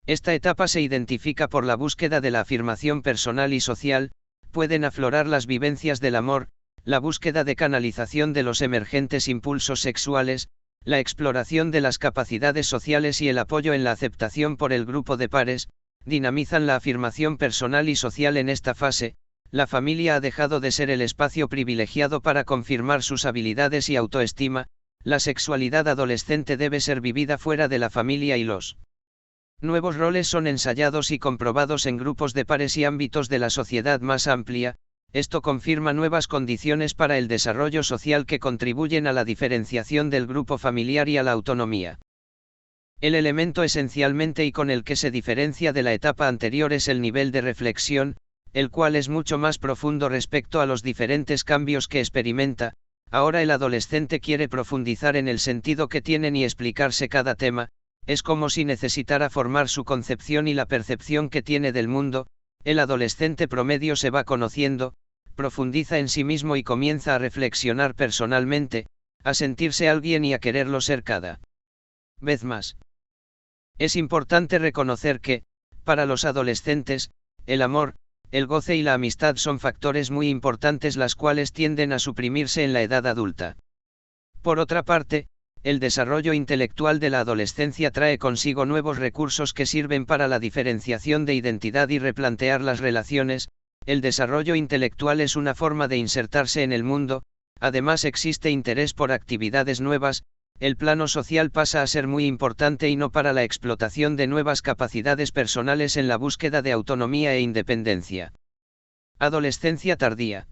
Esta etapa se identifica por la búsqueda de la afirmación personal y social. Pueden aflorar las vivencias del amor, la búsqueda de canalización de los emergentes impulsos sexuales, la exploración de las capacidades sociales y el apoyo en la aceptación por el grupo de pares. Dinamizan la afirmación personal y social en esta fase. La familia ha dejado de ser el espacio privilegiado para confirmar sus habilidades y autoestima. La sexualidad adolescente debe ser vivida fuera de la familia y los nuevos roles son ensayados y comprobados en grupos de pares y ámbitos de la sociedad más amplia. Esto confirma nuevas condiciones para el desarrollo social que contribuyen a la diferenciación del grupo familiar y a la autonomía. El elemento esencialmente y con el que se diferencia de la etapa anterior es el nivel de reflexión, el cual es mucho más profundo respecto a los diferentes cambios que experimenta. Ahora el adolescente quiere profundizar en el sentido que tienen y explicarse cada tema. Es como si necesitara formar su concepción y la percepción que tiene del mundo. El adolescente promedio se va conociendo, profundiza en sí mismo y comienza a reflexionar personalmente, a sentirse alguien y a quererlo ser cada vez más. Es importante reconocer que, para los adolescentes, el amor, el goce y la amistad son factores muy importantes las cuales tienden a suprimirse en la edad adulta. Por otra parte, el desarrollo intelectual de la adolescencia trae consigo nuevos recursos que sirven para la diferenciación de identidad y replantear las relaciones. El desarrollo intelectual es una forma de insertarse en el mundo, además existe interés por actividades nuevas. El plano social pasa a ser muy importante y no para la explotación de nuevas capacidades personales en la búsqueda de autonomía e independencia. Adolescencia tardía.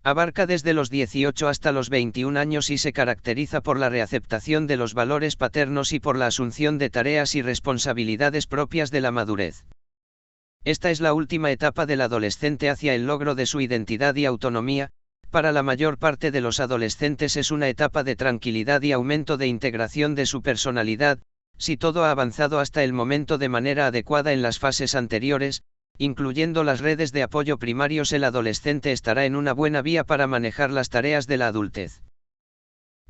Abarca desde los 18 hasta los 21 años y se caracteriza por la reaceptación de los valores paternos y por la asunción de tareas y responsabilidades propias de la madurez. Esta es la última etapa del adolescente hacia el logro de su identidad y autonomía. Para la mayor parte de los adolescentes es una etapa de tranquilidad y aumento de integración de su personalidad. Si todo ha avanzado hasta el momento de manera adecuada en las fases anteriores, incluyendo las redes de apoyo primarios, el adolescente estará en una buena vía para manejar las tareas de la adultez.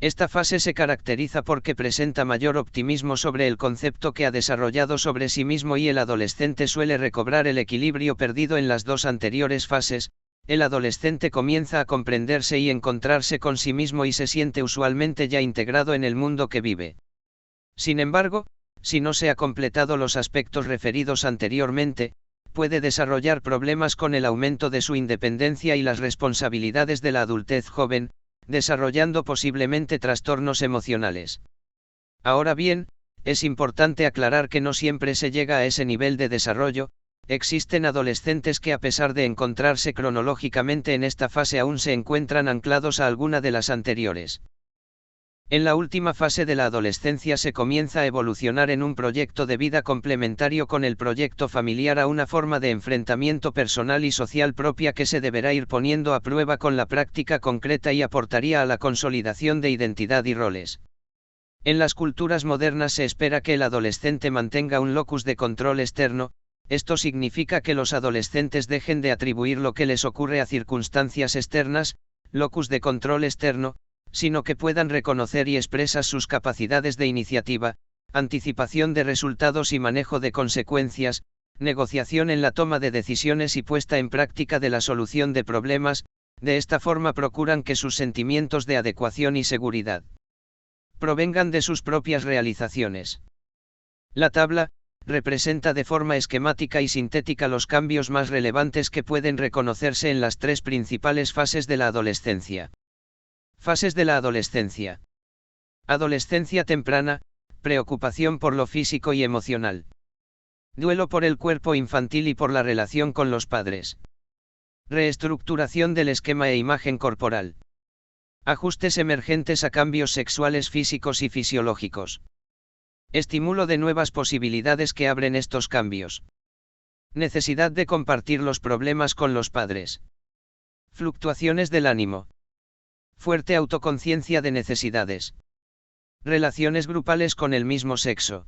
Esta fase se caracteriza porque presenta mayor optimismo sobre el concepto que ha desarrollado sobre sí mismo y el adolescente suele recobrar el equilibrio perdido en las dos anteriores fases. El adolescente comienza a comprenderse y encontrarse con sí mismo y se siente usualmente ya integrado en el mundo que vive. Sin embargo, si no se ha completado los aspectos referidos anteriormente, puede desarrollar problemas con el aumento de su independencia y las responsabilidades de la adultez joven, desarrollando posiblemente trastornos emocionales. Ahora bien, es importante aclarar que no siempre se llega a ese nivel de desarrollo. Existen adolescentes que a pesar de encontrarse cronológicamente en esta fase aún se encuentran anclados a alguna de las anteriores. En la última fase de la adolescencia se comienza a evolucionar en un proyecto de vida complementario con el proyecto familiar a una forma de enfrentamiento personal y social propia que se deberá ir poniendo a prueba con la práctica concreta y aportaría a la consolidación de identidad y roles. En las culturas modernas se espera que el adolescente mantenga un locus de control externo. Esto significa que los adolescentes dejen de atribuir lo que les ocurre a circunstancias externas, locus de control externo, sino que puedan reconocer y expresar sus capacidades de iniciativa, anticipación de resultados y manejo de consecuencias, negociación en la toma de decisiones y puesta en práctica de la solución de problemas. De esta forma procuran que sus sentimientos de adecuación y seguridad provengan de sus propias realizaciones. La tabla representa de forma esquemática y sintética los cambios más relevantes que pueden reconocerse en las tres principales fases de la adolescencia. Fases de la adolescencia. Adolescencia temprana, preocupación por lo físico y emocional. Duelo por el cuerpo infantil y por la relación con los padres. Reestructuración del esquema e imagen corporal. Ajustes emergentes a cambios sexuales físicos y fisiológicos. Estímulo de nuevas posibilidades que abren estos cambios. Necesidad de compartir los problemas con los padres. Fluctuaciones del ánimo. Fuerte autoconciencia de necesidades. Relaciones grupales con el mismo sexo.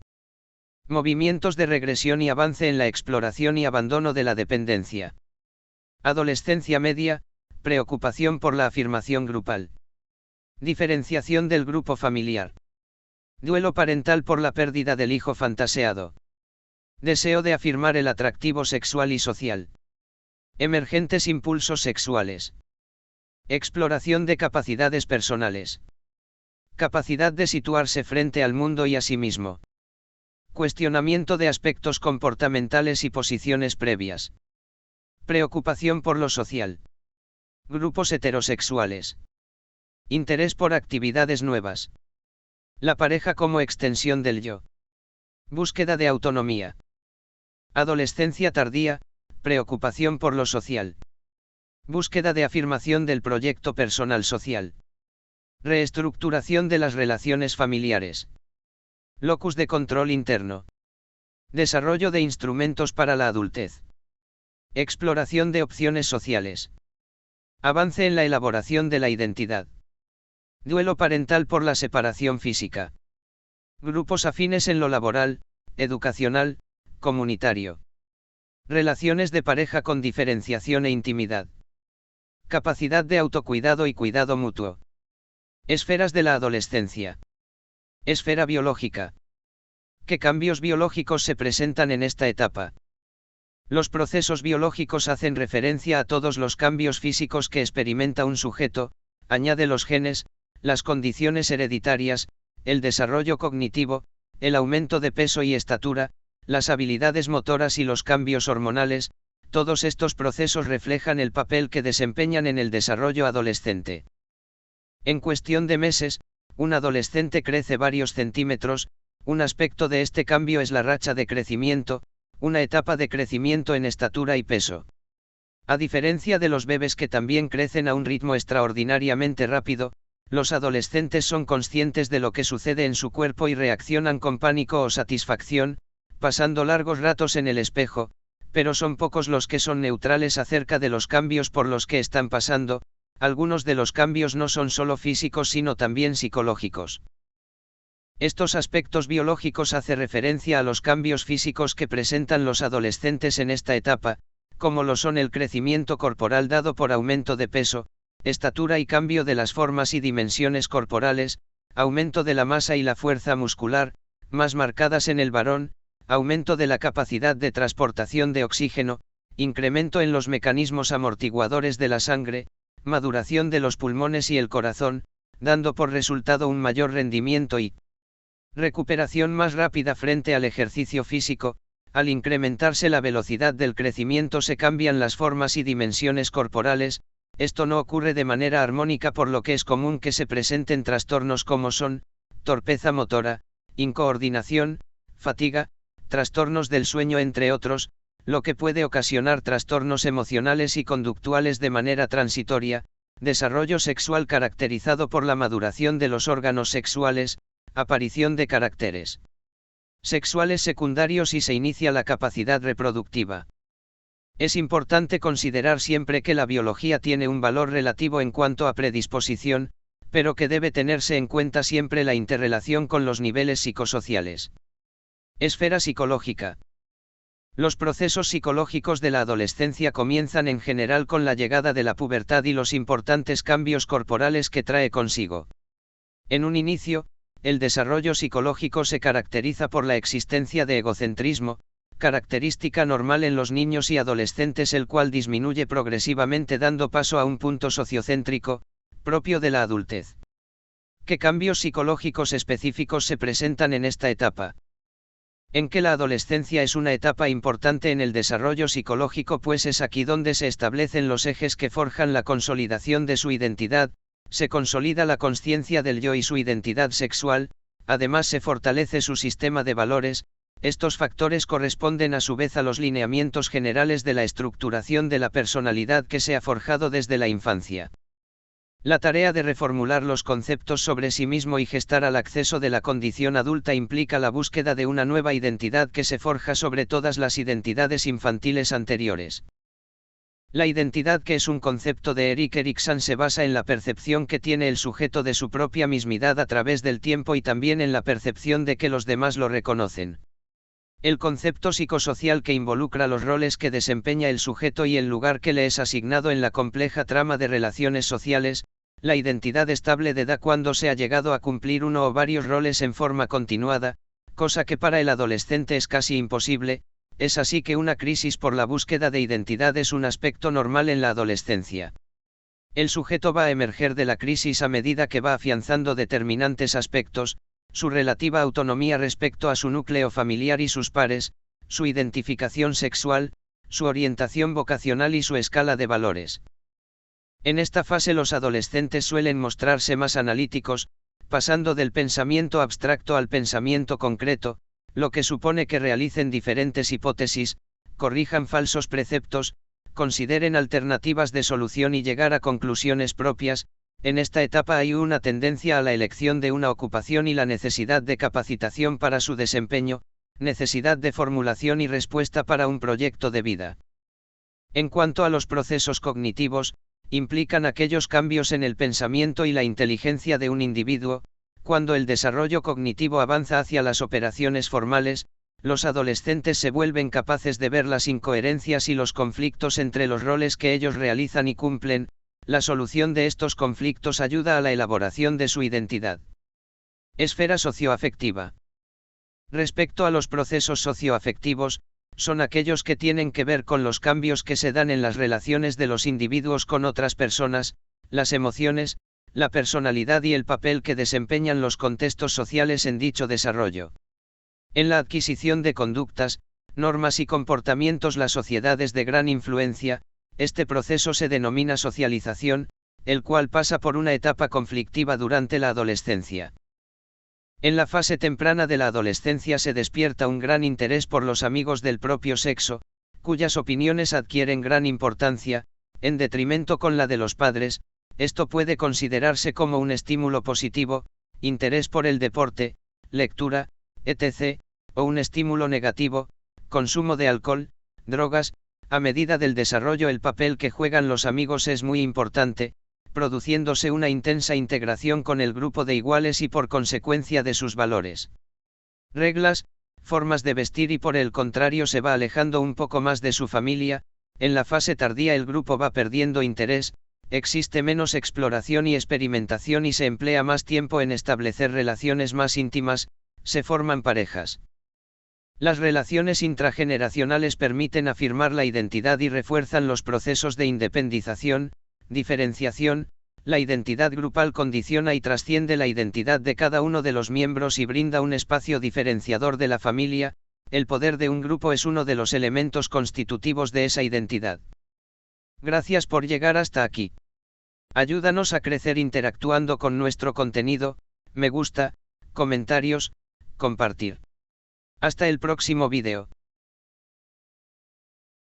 Movimientos de regresión y avance en la exploración y abandono de la dependencia. Adolescencia media, preocupación por la afirmación grupal. Diferenciación del grupo familiar. Duelo parental por la pérdida del hijo fantaseado. Deseo de afirmar el atractivo sexual y social. Emergentes impulsos sexuales. Exploración de capacidades personales. Capacidad de situarse frente al mundo y a sí mismo. Cuestionamiento de aspectos comportamentales y posiciones previas. Preocupación por lo social. Grupos heterosexuales. Interés por actividades nuevas. La pareja como extensión del yo. Búsqueda de autonomía. Adolescencia tardía, preocupación por lo social. Búsqueda de afirmación del proyecto personal social. Reestructuración de las relaciones familiares. Locus de control interno. Desarrollo de instrumentos para la adultez. Exploración de opciones sociales. Avance en la elaboración de la identidad. Duelo parental por la separación física. Grupos afines en lo laboral, educacional, comunitario. Relaciones de pareja con diferenciación e intimidad. Capacidad de autocuidado y cuidado mutuo. Esferas de la adolescencia. Esfera biológica. ¿Qué cambios biológicos se presentan en esta etapa? Los procesos biológicos hacen referencia a todos los cambios físicos que experimenta un sujeto, añade los genes, las condiciones hereditarias, el desarrollo cognitivo, el aumento de peso y estatura, las habilidades motoras y los cambios hormonales. Todos estos procesos reflejan el papel que desempeñan en el desarrollo adolescente. En cuestión de meses, un adolescente crece varios centímetros. Un aspecto de este cambio es la racha de crecimiento, una etapa de crecimiento en estatura y peso. A diferencia de los bebés que también crecen a un ritmo extraordinariamente rápido, los adolescentes son conscientes de lo que sucede en su cuerpo y reaccionan con pánico o satisfacción, pasando largos ratos en el espejo, pero son pocos los que son neutrales acerca de los cambios por los que están pasando. Algunos de los cambios no son solo físicos sino también psicológicos. Estos aspectos biológicos hacen referencia a los cambios físicos que presentan los adolescentes en esta etapa, como lo son el crecimiento corporal dado por aumento de peso, estatura y cambio de las formas y dimensiones corporales, aumento de la masa y la fuerza muscular, más marcadas en el varón, aumento de la capacidad de transportación de oxígeno, incremento en los mecanismos amortiguadores de la sangre, maduración de los pulmones y el corazón, dando por resultado un mayor rendimiento y recuperación más rápida frente al ejercicio físico. Al incrementarse la velocidad del crecimiento se cambian las formas y dimensiones corporales. Esto no ocurre de manera armónica, por lo que es común que se presenten trastornos como son torpeza motora, incoordinación, fatiga, trastornos del sueño entre otros, lo que puede ocasionar trastornos emocionales y conductuales de manera transitoria. Desarrollo sexual caracterizado por la maduración de los órganos sexuales, aparición de caracteres sexuales secundarios y se inicia la capacidad reproductiva. Es importante considerar siempre que la biología tiene un valor relativo en cuanto a predisposición, pero que debe tenerse en cuenta siempre la interrelación con los niveles psicosociales. Esfera psicológica. Los procesos psicológicos de la adolescencia comienzan en general con la llegada de la pubertad y los importantes cambios corporales que trae consigo. En un inicio, el desarrollo psicológico se caracteriza por la existencia de egocentrismo, característica normal en los niños y adolescentes, el cual disminuye progresivamente dando paso a un punto sociocéntrico, propio de la adultez. ¿Qué cambios psicológicos específicos se presentan en esta etapa? En que la adolescencia es una etapa importante en el desarrollo psicológico, pues es aquí donde se establecen los ejes que forjan la consolidación de su identidad, se consolida la consciencia del yo y su identidad sexual, además se fortalece su sistema de valores. Estos factores corresponden a su vez a los lineamientos generales de la estructuración de la personalidad que se ha forjado desde la infancia. La tarea de reformular los conceptos sobre sí mismo y gestar al acceso de la condición adulta implica la búsqueda de una nueva identidad que se forja sobre todas las identidades infantiles anteriores. La identidad, que es un concepto de Erik Erikson, se basa en la percepción que tiene el sujeto de su propia mismidad a través del tiempo y también en la percepción de que los demás lo reconocen. El concepto psicosocial, que involucra los roles que desempeña el sujeto y el lugar que le es asignado en la compleja trama de relaciones sociales. La identidad estable da cuando se ha llegado a cumplir uno o varios roles en forma continuada, cosa que para el adolescente es casi imposible. Es así que una crisis por la búsqueda de identidad es un aspecto normal en la adolescencia. El sujeto va a emerger de la crisis a medida que va afianzando determinantes aspectos: su relativa autonomía respecto a su núcleo familiar y sus pares, su identificación sexual, su orientación vocacional y su escala de valores. En esta fase los adolescentes suelen mostrarse más analíticos, pasando del pensamiento abstracto al pensamiento concreto, lo que supone que realicen diferentes hipótesis, corrijan falsos preceptos, consideren alternativas de solución y llegar a conclusiones propias. En esta etapa hay una tendencia a la elección de una ocupación y la necesidad de capacitación para su desempeño, necesidad de formulación y respuesta para un proyecto de vida. En cuanto a los procesos cognitivos, implican aquellos cambios en el pensamiento y la inteligencia de un individuo. Cuando el desarrollo cognitivo avanza hacia las operaciones formales, los adolescentes se vuelven capaces de ver las incoherencias y los conflictos entre los roles que ellos realizan y cumplen. La solución de estos conflictos ayuda a la elaboración de su identidad. Esfera socioafectiva. Respecto a los procesos socioafectivos, son aquellos que tienen que ver con los cambios que se dan en las relaciones de los individuos con otras personas, las emociones, la personalidad y el papel que desempeñan los contextos sociales en dicho desarrollo. En la adquisición de conductas, normas y comportamientos la sociedad es de gran influencia. Este proceso se denomina socialización, el cual pasa por una etapa conflictiva durante la adolescencia. En la fase temprana de la adolescencia se despierta un gran interés por los amigos del propio sexo, cuyas opiniones adquieren gran importancia, en detrimento con la de los padres. Esto puede considerarse como un estímulo positivo, interés por el deporte, lectura, etc., o un estímulo negativo, consumo de alcohol, drogas. A medida del desarrollo, el papel que juegan los amigos es muy importante, produciéndose una intensa integración con el grupo de iguales y por consecuencia de sus valores, reglas, formas de vestir, y por el contrario se va alejando un poco más de su familia. En la fase tardía el grupo va perdiendo interés, existe menos exploración y experimentación y se emplea más tiempo en establecer relaciones más íntimas, se forman parejas. Las relaciones intrageneracionales permiten afirmar la identidad y refuerzan los procesos de independización, diferenciación. La identidad grupal condiciona y trasciende la identidad de cada uno de los miembros y brinda un espacio diferenciador de la familia. El poder de un grupo es uno de los elementos constitutivos de esa identidad. Gracias por llegar hasta aquí. Ayúdanos a crecer interactuando con nuestro contenido, me gusta, comentarios, compartir. Hasta el próximo vídeo.